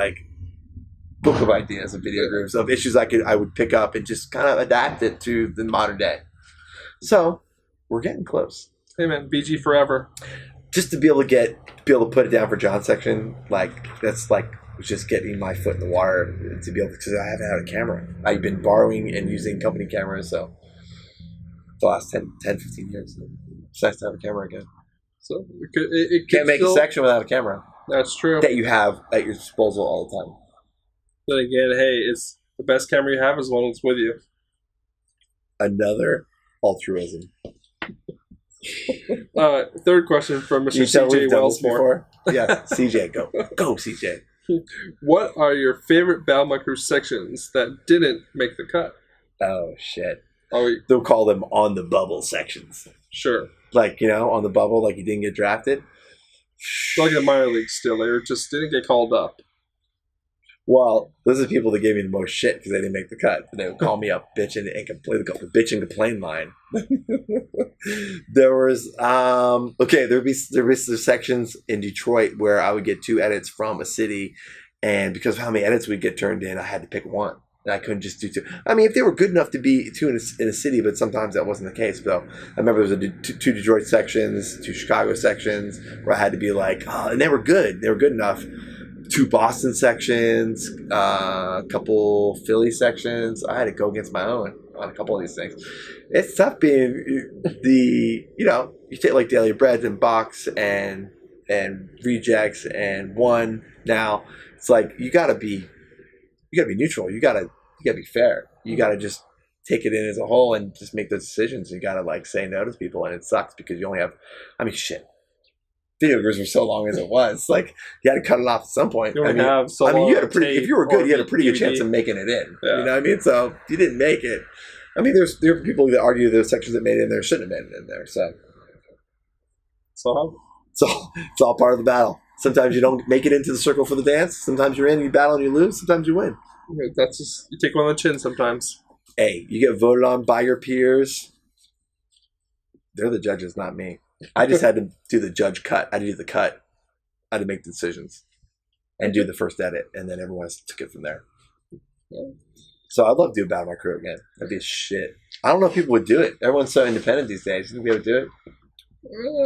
book of ideas of Videogrooves of issues I would pick up and just kind of adapt it to the modern day. So we're getting close. Hey man, VG forever. Just to be able to put it down for John's section, that's just getting my foot in the water to be able to, because I haven't had a camera. I've been borrowing and using company cameras, so the last 10, 15 years. It's nice to have a camera again. So it Can't make still, a section without a camera That's true. that you have at your disposal all the time. Then again, hey, it's the best camera you have is one that's with you. Another altruism. Third question from Mr. You tell CJ we've done this Wellsmore. before? Yeah, CJ, go. Go, CJ. What are your favorite Battle My Crew sections that didn't make the cut? Oh, shit. Oh, They'll call them on the bubble sections. sure. Like, on the bubble, like you didn't get drafted. Like in the minor league still, they just didn't get called up. Well, those are the people that gave me the most shit because they didn't make the cut. They would call me up bitching and complain, the bitch and complain line. There was there'd be sections in Detroit where I would get 2 edits from a city, and because of how many edits we'd get turned in, I had to pick one. And I couldn't just do 2. I mean, if they were good enough to be 2 in a city, but sometimes that wasn't the case. So I remember there was 2 Detroit sections, 2 Chicago sections where I had to be like, and they were good. They were good enough. 2 Boston sections, a couple Philly sections. I had to go against my own on a couple of these things. It's tough being you take like Daily Bread and Box and Rejects and One. Now it's like you gotta be neutral. You gotta be fair. You gotta just take it in as a whole and just make those decisions. You gotta like say no to people, and it sucks because you only have. I mean, shit. Videogrammes were so long as it was. Like you had to cut it off at some point. You have so you had if you were good, you had a pretty good DVD. chance of making it in. Yeah. You know what I mean? So if you didn't make it. I mean, there are people that argue there's sections that made it in there shouldn't have made it in there. So it's all part of the battle. Sometimes you don't make it into the circle for the dance. Sometimes you're in, you battle and you lose. Sometimes you win. That's just you take one on the chin sometimes. Hey, you get voted on by your peers. They're the judges, not me. I just had to do the judge cut. I had to do the cut. I had to make the decisions and do the first edit, and then everyone else took it from there. Yeah. So I'd love to do Battle My Crew again. That'd be a shit. I don't know if people would do it. Everyone's so independent these days. You think they would do it?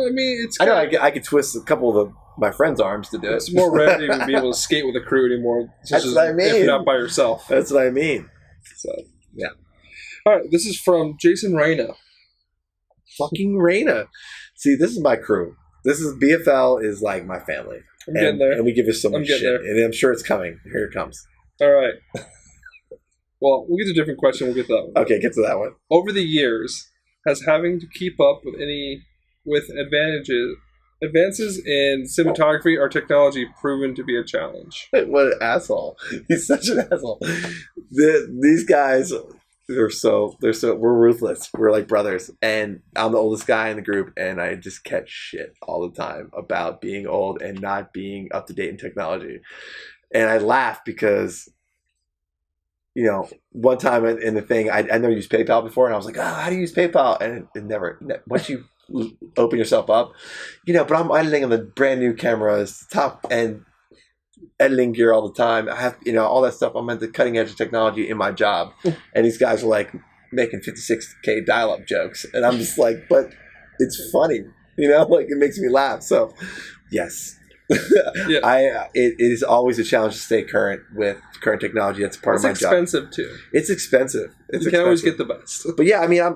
I mean, I know I could twist a couple of my friends' arms to do it. It's more rare to even be able to skate with a crew anymore. That's what I mean. If you're not by yourself. That's what I mean. So, yeah. All right, this is from Jason Reyna. Fucking Reyna. See, this is my crew. This is BFL is like my family. I'm getting there. And we give you so much shit. There. And I'm sure it's coming. Here it comes. All right. Well, we'll get to a different question. We'll get to that one. Okay, get to that one. Over the years, has having to keep up with advances in cinematography or technology proven to be a challenge? What an asshole. He's such an asshole. These guys, we're ruthless. We're like brothers. And I'm the oldest guy in the group, and I just catch shit all the time about being old and not being up to date in technology. And I laugh because, one time in the thing, I never used PayPal before, and I was like, how do you use PayPal? And it never, once you open yourself up, but I'm editing on the brand new cameras, top end editing gear all the time. I have, all that stuff. I'm at the cutting edge of technology in my job. And these guys are like making 56K dial-up jokes. And I'm just like, but it's funny, like it makes me laugh. So yes. Yeah. It is always a challenge to stay current with current technology. That's part of my job. It's expensive too. It's expensive. You can't always get the best. But yeah, I mean, I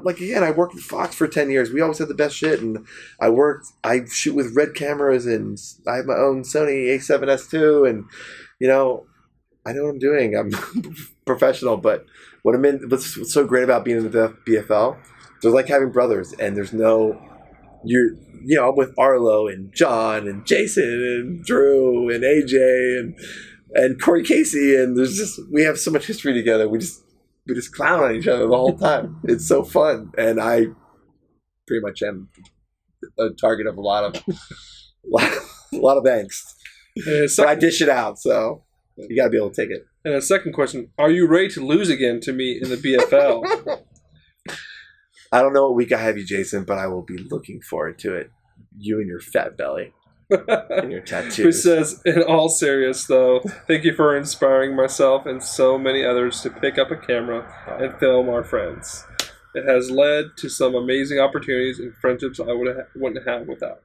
worked with Fox for 10 years. We always had the best shit. And I shoot with red cameras, and I have my own Sony A7S II, and I know what I'm doing. I'm professional, but what's so great about being in the BFL, they're like having brothers, and there's no, I'm with Arlo and John and Jason and Drew and AJ and Corey Casey, and we have so much history together. We just clown on each other the whole time. It's so fun, and I pretty much am a target of a lot of angst. But I dish it out, so you gotta be able to take it. And a second question: are you ready to lose again to me in the BFL? I don't know what week I have you, Jason, but I will be looking forward to it. You and your fat belly. And your tattoos. Who says, in all serious though, thank you for inspiring myself and so many others to pick up a camera and film our friends. It has led to some amazing opportunities and friendships I wouldn't have without.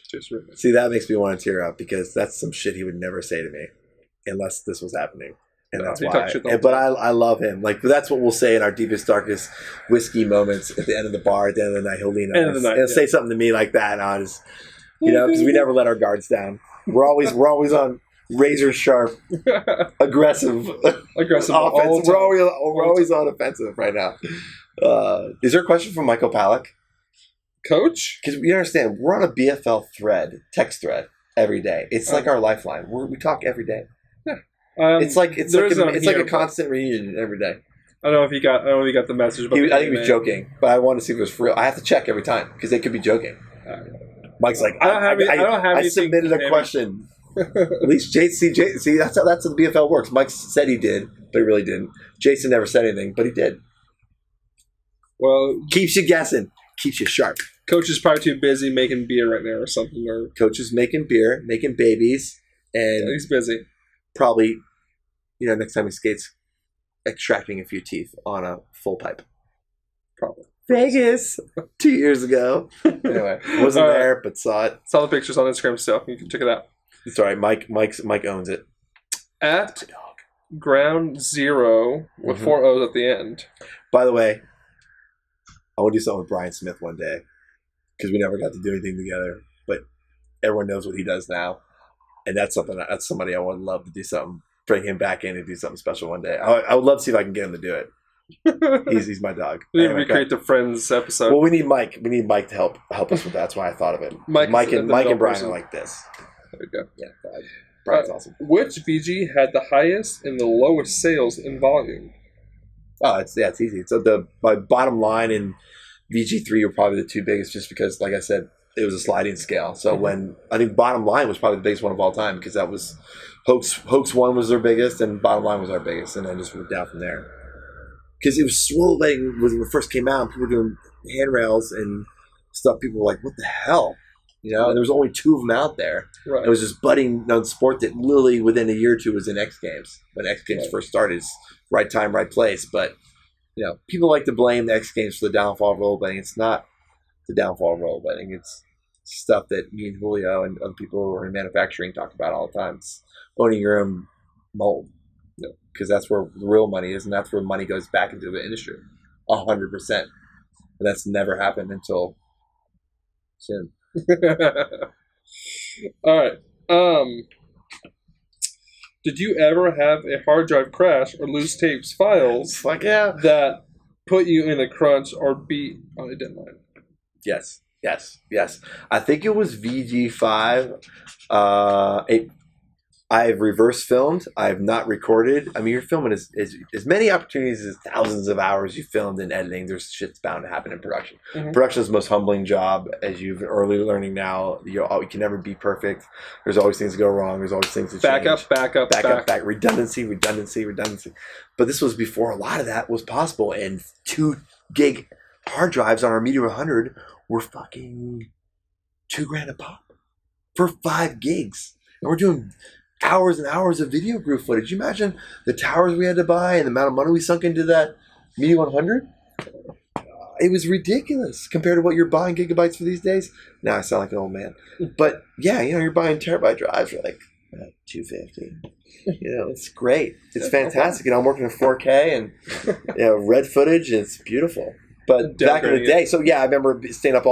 Just really. See, that makes me want to tear up because that's some shit he would never say to me unless this was happening. And that's why. But I love him. Like, that's what we'll say in our deepest, darkest whiskey moments at the end of the bar, at the end of the night. He'll lean on us and say something to me like that, and I'll just, because we never let our guards down. We're always on razor sharp, aggressive offense. We're always on offensive right now. Is there a question from Michael Palak? Coach? Because you understand, we're on a BFL text thread every day. It's like our lifeline. We talk every day. Yeah. It's like a constant reunion every day. I don't know if he got the message. But I think he was joking, but I wanted to see if it was for real. I have to check every time because they could be joking. Mike's like, I submitted a question. At least JC, that's how the BFL works. Mike said he did, but he really didn't. Jason never said anything, but he did. Well, keeps you guessing, keeps you sharp. Coach is probably too busy making beer right now or something. Or Coach is making beer, making babies, and he's busy. Probably, next time he skates, extracting a few teeth on a full pipe. Probably. Vegas 2 years ago. Anyway, wasn't there, but saw it. Saw the pictures on Instagram still. You can check it out. It's all right. Mike owns it. At Ground Zero with 4 O's at the end. By the way, I want to do something with Brian Smith one day because we never got to do anything together. But everyone knows what he does now, and that's somebody I would love to do something. Bring him back in and do something special one day. I would love to see if I can get him to do it. He's my dog. We need to recreate the Friends episode. Well, we need Mike. We need Mike to help us with that. That's why I thought of it. Mike and Brian are like this. There you go. Yeah, Brian's awesome. Which VG had the highest and the lowest sales in volume? Oh, it's easy. So my bottom line and VG3 were probably the two biggest, just because, like I said, it was a sliding scale. So when I think bottom line was probably the biggest one of all time, because that was Hoax 1 was their biggest, and bottom line was our biggest, and then just went down from there. Because it was slow letting when it first came out. People were doing handrails and stuff. People were like, "What the hell?" And there was only 2 of them out there. Right. It was just budding on sport that literally within a year or two was in X Games. When X Games first started, it's right time, right place. But people like to blame the X Games for the downfall of rollerblading. It's not the downfall of rollerblading. It's stuff that me and Julio and other people who are in manufacturing talk about all the time. It's owning your own mold. Because that's where the real money is, and that's where money goes back into the industry, 100%. And that's never happened until soon. All right. Did you ever have a hard drive crash or lose tapes files that put you in a crunch or beat on a deadline? Yes. I think it was VG5. I've reverse filmed. I have not recorded. I mean, you're filming as many opportunities as thousands of hours you filmed in editing. There's shit's bound to happen in production. Mm-hmm. Production is the most humbling job, as you've early learning now. You can never be perfect. There's always things to go wrong. There's always things to change. Back. Redundancy. But this was before a lot of that was possible. And 2 gig hard drives on our Media 100 were fucking $2,000 a pop for 5 gigs. And we're doing hours and hours of Videogroove footage. You imagine the towers we had to buy and the amount of money we sunk into that Media 100? It was ridiculous compared to what you're buying gigabytes for these days. Now I sound like an old man. But yeah, you're buying terabyte drives for like $250. It's great. It's fantastic. I'm working in 4K and red footage, and it's beautiful. But back in the day, so yeah, I remember staying up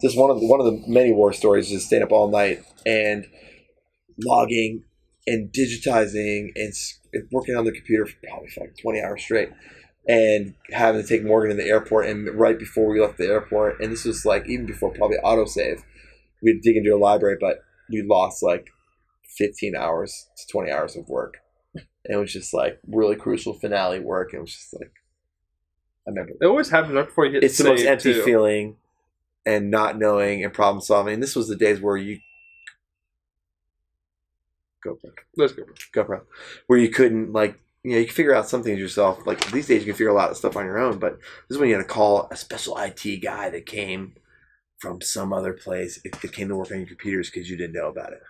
just one of the many war stories is staying up all night and logging and digitizing and working on the computer for probably 20 hours straight, and having to take Morgan to the airport. And right before we left the airport, and this was like even before probably autosave, we'd dig into a library, but we lost like 15 hours to 20 hours of work. And it was just like really crucial finale work. And it was just like, I remember. It always happens right before you hit It's the most empty feeling and not knowing and problem solving. And this was the days where you GoPro. Where you couldn't you can figure out some things yourself. Like these days you can figure a lot of stuff on your own, but this is when you had to call a special IT guy that came from some other place. It came to work on your computers because you didn't know about it.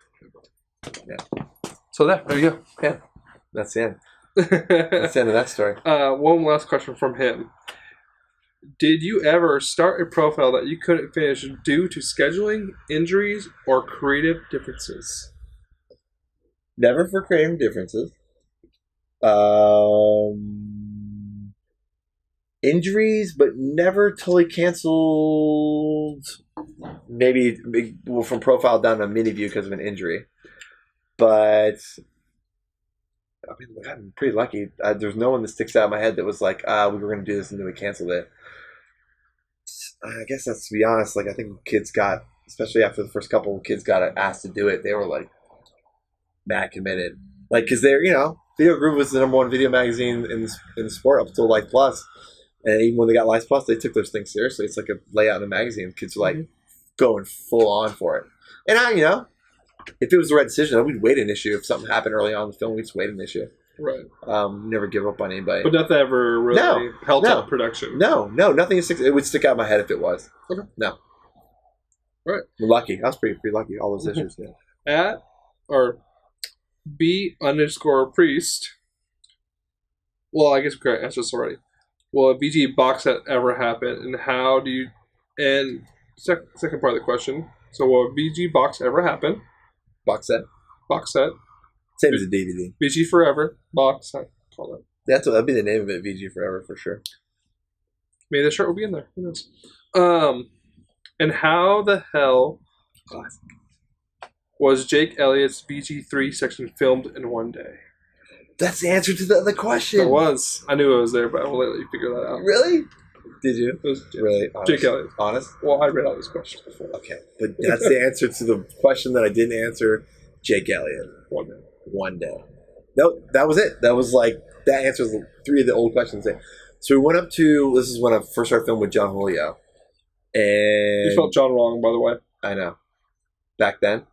Yeah. So there you go. Yeah. That's the end. That's the end of that story. One last question from him. Did you ever start a profile that you couldn't finish due to scheduling, injuries, or creative differences? Never for creative differences. injuries, but never totally canceled. Maybe from profile down to mini view because of an injury. But I mean, I'm pretty lucky. There's no one that sticks out in my head that was like, we were going to do this and then we canceled it. I guess that's, to be honest, like I think kids got, especially after the first couple, kids got asked to do it. They were like mad committed. Like, because they're, Videogroove was the #1 video magazine in the sport up until Life Plus. And even when they got Life Plus, they took those things seriously. It's like a layout in the magazine. Kids are like going full on for it. And if it was the right decision, we'd wait an issue. If something happened early on in the film, we'd just wait an issue. Right. Never give up on anybody. But nothing ever really helped out production. No, nothing. It would stick out in my head if it was. Okay. No. Right. We're lucky. I was pretty lucky. All those issues. Yeah. At or B_priest. Well, I guess we could answer this already. Will a VG box set ever happen, and how do you? And second part of the question. So, will a VG box ever happen? Box set. Box set. Same as a DVD. VG Forever box set. Call it. That'd be the name of it. VG Forever for sure. Maybe the shirt will be in there. Who knows? And how the hell was Jake Elliott's VG3 section filmed in one day? That's the answer to the other question. It was. I knew it was there, but I will let you figure that out. Really? Did you? It was really? Honest? Jake Elliott. Honest? Well, I read all these questions before. Okay. But that's the answer to the question that I didn't answer. Jake Elliott. One day. No, that was it. That was like, that answers 3 of the old questions. So we went up to, this is when I first started filming with John Julio. And you spelled John wrong, by the way. I know. Back then.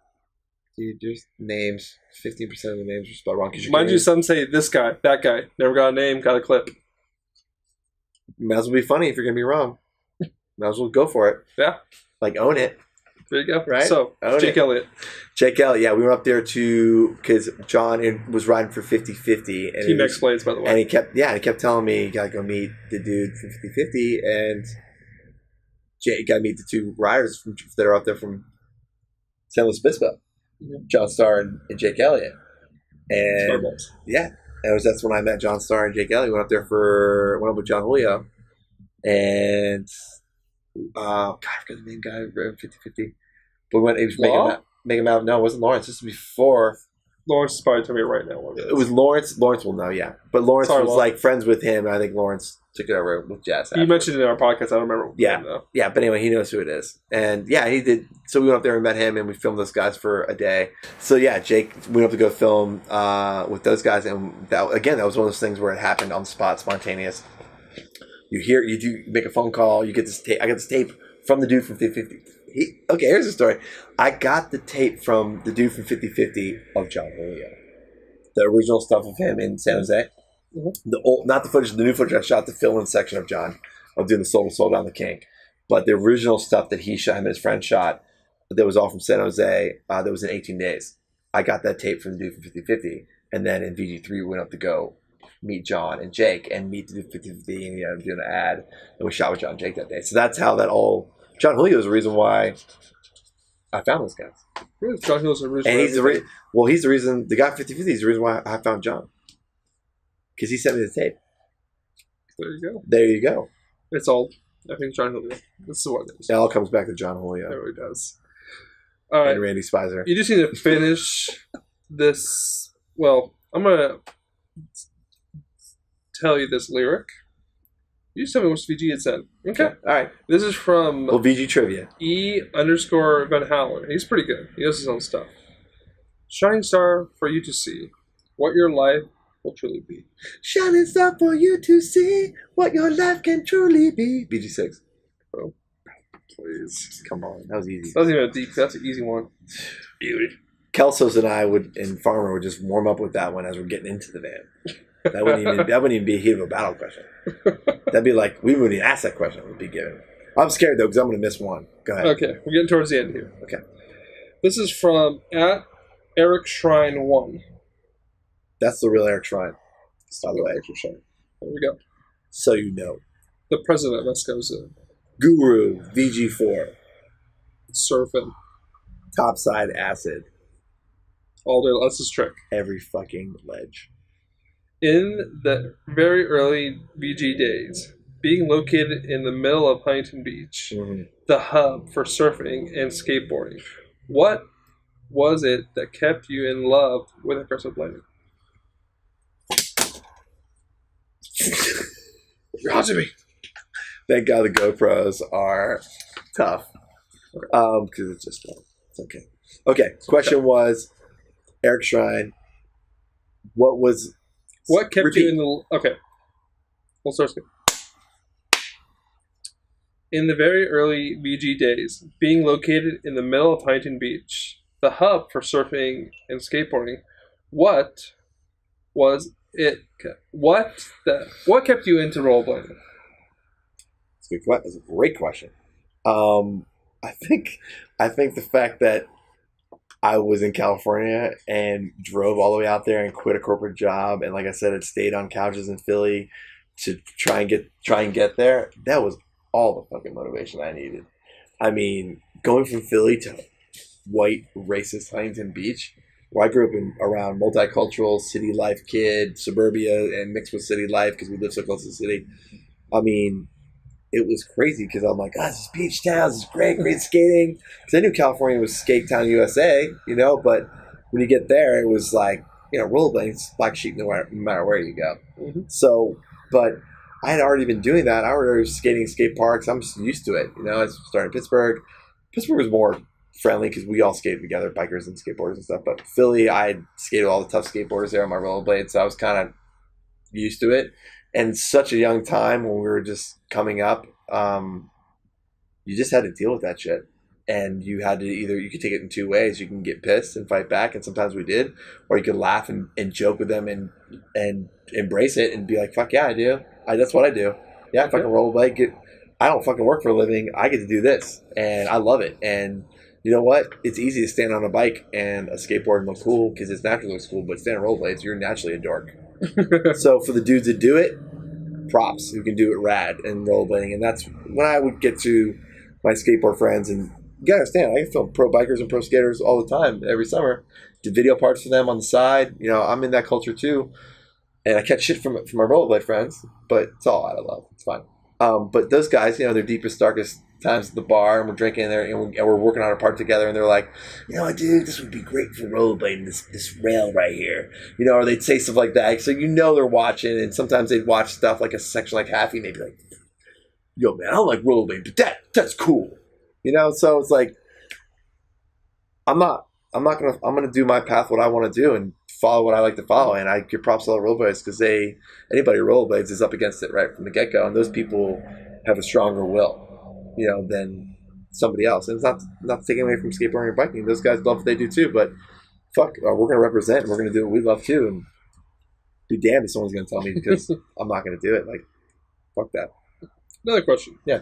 Dude, there's names. 15% of the names are spelled wrong. Mind you, some say this guy, that guy. Never got a name, got a clip. Might as well be funny if you're going to be wrong. Might as well go for it. Yeah. Like, own it. There you go. Right? So, Jake Elliott. Jake Elliott, yeah. We went up there because John was riding for 50/50. Team X-Blades, by the way. And he kept telling me, you got to go meet the dude from 50/50. And Jake got to meet the 2 riders that are up there from San Luis Obispo. John Starr and Jake Elliott. And Starballs. Yeah. That's when I met John Starr and Jake Elliott. Went up with John Julio. And I forgot the name guy, 50/50. But when he was making him out. No, it wasn't Lawrence. This was before. Lawrence is probably telling me right now. It was Lawrence. Lawrence will know, yeah. But Lawrence was like friends with him. And I think Lawrence took it over with Jazz. You mentioned it in our podcast. I don't remember. Yeah, but anyway, he knows who it is. And yeah, he did. So we went up there and met him, and we filmed those guys for a day. So yeah, Jake went up to go film with those guys, and that was one of those things where it happened on the spot, spontaneous. You do make a phone call. You get this tape. I got this tape from the dude from 50/50. Okay, here's the story. I got the tape from the dude from 50/50 of John Julio. The original stuff of him in San Jose. Mm-hmm. Not the footage, the new footage I shot, the fill-in section of John, of doing the Soul to Soul Down the King. But the original stuff that he shot, him and his friend shot, that was all from San Jose, that was in 18 days. I got that tape from the dude from 50/50. And then in VG3, we went up to go meet John and Jake and meet the dude from 50/50 and doing an ad. And we shot with John and Jake that day. So that's how that all... John Julio is the reason why I found those guys. Really? John Julio's the reason. And he's the reason, the guy 50/50 is the reason why I found John. Because he sent me the tape. There you go. It's all, I think, John Julio. This is what it is. It all comes back to John Julio. It really does. All right. And Randy Spicer. You just need to finish this. Well, I'm going to tell you this lyric. You just tell me which VG it said. Okay. All right. This is from VG Trivia. E_Van Halen. He's pretty good. He does his own stuff. Shining star for you to see what your life will truly be. Shining star for you to see what your life can truly be. VG6. Oh, please. Come on. That was easy. That wasn't even a deep. That's an easy one. Beauty. Kelsos and I and Farmer would just warm up with that one as we're getting into the van. That wouldn't even be a heat of a battle question. That'd be like, we wouldn't even ask that question. It would be given. I'm scared, though, because I'm going to miss one. Go ahead. Okay. We're getting towards the end here. Okay. This is from @EricShrine1. That's the real Eric Shrine, by the way. Eric Shrine. There we go. So you know. The president of Escosa. Guru, VG4. Surfing. Topside acid. All day. That's his trick. Every fucking ledge. In the very early VG days, being located in the middle of Huntington Beach, the hub for surfing and skateboarding. What was it that kept you in love with aggressive blading? You're on to me. Thank God the GoPros are tough. Because it's just it's okay. Okay. Question was, Eric Shrine. What kept you in the? Okay. We'll start. In the very early VG days, being located in the middle of Huntington Beach, the hub for surfing and skateboarding, what was it? What kept you into rollerblading? That's a great question. I think the fact that I was in California and drove all the way out there and quit a corporate job, and like I said, had stayed on couches in Philly to try and get there. That was all the fucking motivation I needed. I mean, going from Philly to white racist Huntington Beach, where I grew up around multicultural city life kid, suburbia, and mixed with city life because we live so close to the city. I mean, it was crazy because I'm like, this is beach town, this is great skating. Because I knew California was Skate Town USA, but when you get there, it was like, rollerblading's black sheep no matter where you go. Mm-hmm. So, but I had already been doing that. I was skating skate parks. I'm just used to it. I started in Pittsburgh. Pittsburgh was more friendly because we all skated together, bikers and skateboarders and stuff. But Philly, I skated all the tough skateboarders there on my rollerblades, so I was kind of used to it. And such a young time when we were just coming up, you just had to deal with that shit. And you had to you could take it in two ways. You can get pissed and fight back, and sometimes we did. Or you could laugh and joke with them and embrace it and be like, fuck yeah, I do. That's what I do. Yeah, I fucking rollerblade. I don't fucking work for a living. I get to do this. And I love it. And you know what? It's easy to stand on a bike and a skateboard and look cool because it's naturally looks cool. But stand on rollerblades, you're naturally a dork. So for the dudes that do it, props who can do it rad and rollerblading. And that's when I would get to my skateboard friends, and you gotta understand, I film pro bikers and pro skaters all the time every summer. Did video parts for them on the side. I'm in that culture too, and I catch shit from my rollerblade friends, but it's all out of love. It's fine. But those guys, their deepest, darkest times at the bar, and we're drinking there, and we're working on a part together, and they're like, dude, this would be great for rollerblading, this rail right here, or they'd say stuff like that. So they're watching, and sometimes they'd watch stuff like a section like Happy, and they'd be like, yo, man, I don't like rollerblading, but that's cool, So it's like, I'm gonna do my path, what I want to do, and follow what I like to follow. And I give props to all the rollerblades because anybody who rollerblades is up against it right from the get go, and those people have a stronger will, than somebody else. And it's not taking away from skateboarding or biking. Those guys love what they do too, but fuck, we're gonna represent. And we're gonna do what we love too, and be damned if someone's gonna tell me because I'm not gonna do it. Like, fuck that. Another question. Yeah.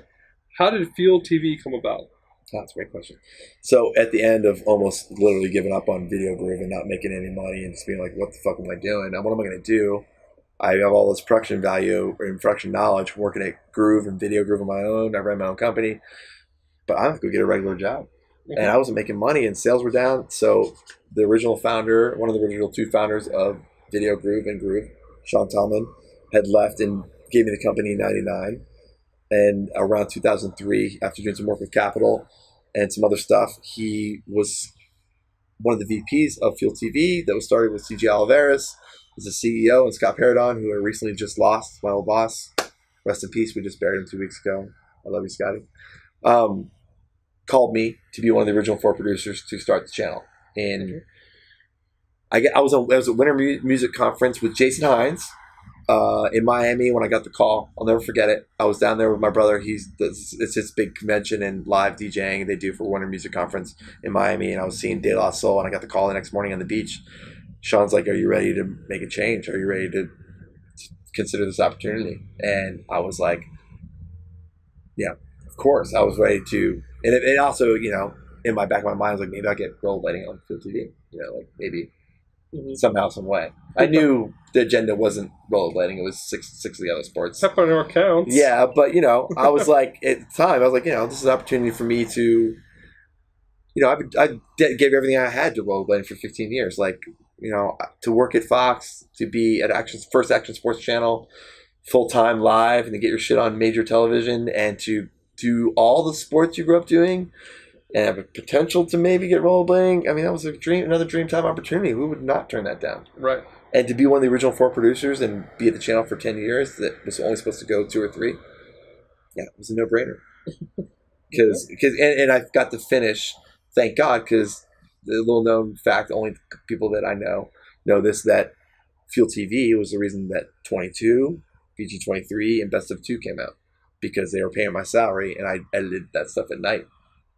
How did Field TV come about? That's a great question. So at the end of almost literally giving up on Videogroove and not making any money and just being like, what the fuck am I doing? And what am I going to do? I have all this production value and production knowledge working at Groove and Videogroove on my own. I ran my own company. But I'm going to go get a regular job. Mm-hmm. And I wasn't making money and sales were down. So the original founder, one of the original two founders of Videogroove and Groove, Sean Tallman, had left and gave me the company in 1999. And around 2003, after doing some work with Capital and some other stuff, he was one of the VPs of Field TV that was started with CG Oliveras as the CEO, and Scott Paradon, who I recently just lost, my old boss. Rest in peace. We just buried him 2 weeks ago. I love you, Scotty. Called me to be one of the original 4 producers to start the channel. And I was at Winter Music Conference with Jason Hines in Miami when I got the call. I'll never forget it. I was down there with my brother. It's his big convention and live DJing they do for Winter Music Conference in Miami. And I was seeing De La Soul, and I got the call the next morning on the beach. Sean's like, "Are you ready to make a change? Are you ready to consider this opportunity?" And I was like, "Yeah, of course." I was ready to, and it also, in my back of my mind, I was like, maybe I'll get rollerblading on Field TV. Like maybe somehow, some way. I knew the agenda wasn't rollerblading; it was six of the other sports. Pepper no counts. Yeah, but I was like, at the time, I was like, this is an opportunity for me to, I gave everything I had to rollerblading for 15 years. Like, to work at Fox, to be at First Action Sports Channel, full-time live and to get your shit on major television and to do all the sports you grew up doing and have a potential to maybe get rollerblading. I mean, that was another dream time opportunity. Who would not turn that down? Right. And to be one of the original 4 producers and be at the channel for 10 years that was only supposed to go 2 or 3, yeah, it was a no-brainer. And I got to finish, thank God, because the little-known fact, only people that I know this, that Fuel TV was the reason that 22, VG23, and Best of 2 came out, because they were paying my salary, and I edited that stuff at night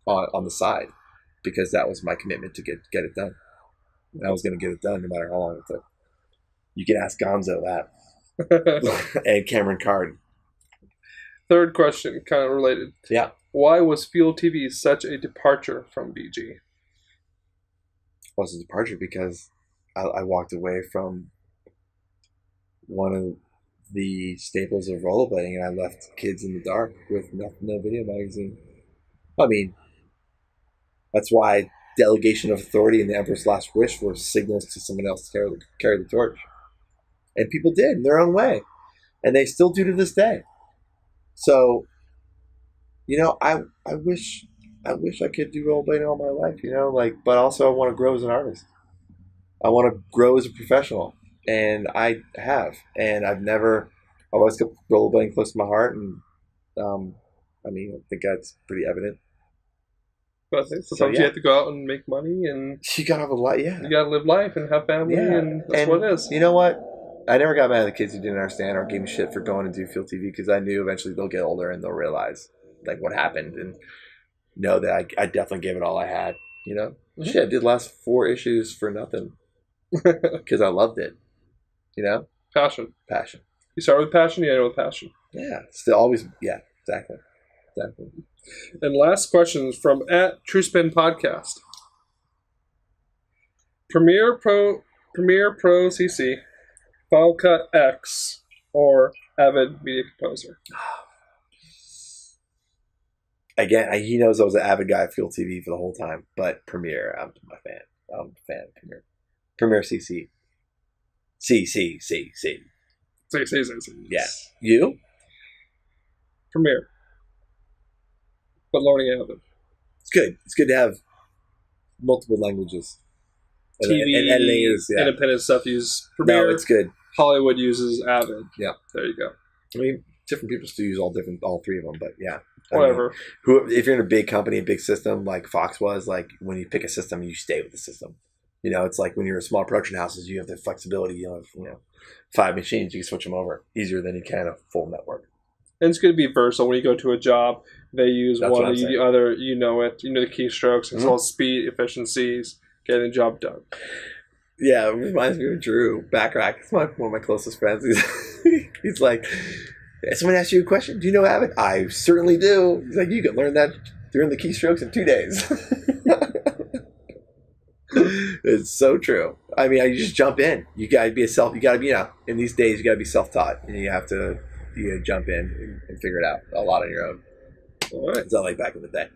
on the side, because that was my commitment to get it done. And I was going to get it done no matter how long it took. You can ask Gonzo that. And Cameron Card. Third question, kind of related. Yeah. Why was Fuel TV such a departure from VG? Well, it's a departure because I walked away from one of the staples of rollerblading, and I left kids in the dark with no video magazine. I mean, that's why delegation of authority and the Emperor's Last Wish were signals to someone else to carry the torch. And people did in their own way. And they still do to this day. So, I wish I could do rollerblading all my life, but also I want to grow as an artist. I want to grow as a professional. And I have. And I've always kept rollerblading close to my heart. And, I think that's pretty evident. But sometimes you have to go out and make money, and you gotta have a lot. Yeah, you gotta live life and have family, and that's what it is. You know what? I never got mad at the kids who didn't understand or gave me shit for going to do Fuel TV, because I knew eventually they'll get older and they'll realize what happened and know that I definitely gave it all I had. Mm-hmm. Shit, I did last 4 issues for nothing because I loved it. Passion. You start with passion, you end with passion. Yeah, still always. Yeah, exactly. And last question is from @TruSpin Podcast. Premiere Pro CC, Final Cut X, or Avid Media Composer? Again, he knows I was an Avid guy at Fuel TV for the whole time, but Premiere, I'm a fan. I'm a fan of Premiere. Premiere CC. C. Yeah. You? Premiere. But learning Avid. It's good. It's good to have multiple languages. TV and editing is, independent stuff use Premiere. No, it's good. Hollywood uses Avid. Yeah. There you go. I mean, different people still use all 3 of them, but yeah. Whatever. If you're in a big company, a big system like Fox was, when you pick a system, you stay with the system. It's like when you're a small production houses, you have the flexibility. You have 5 machines, you can switch them over easier than you can a full network. And it's going to be versatile. When you go to a job, they use That's one or the other. You know it. You know the keystrokes. It's all speed, efficiencies, getting the job done. Yeah, it reminds me of Drew Backrack. It's one of my closest friends. He's like, someone asked you a question. Do you know Avid? I certainly do. He's like, you can learn that during the keystrokes in 2 days. It's so true. I mean, you just jump in. You gotta be in these days, you gotta be self-taught, and you gotta jump in and figure it out a lot on your own. All right. It's not like back in the day.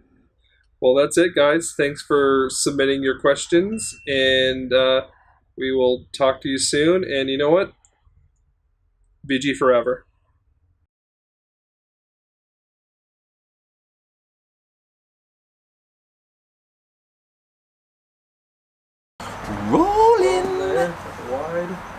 Well, that's it, guys. Thanks for submitting your questions, and we will talk to you soon. And you know what? VG forever. Rolling wide.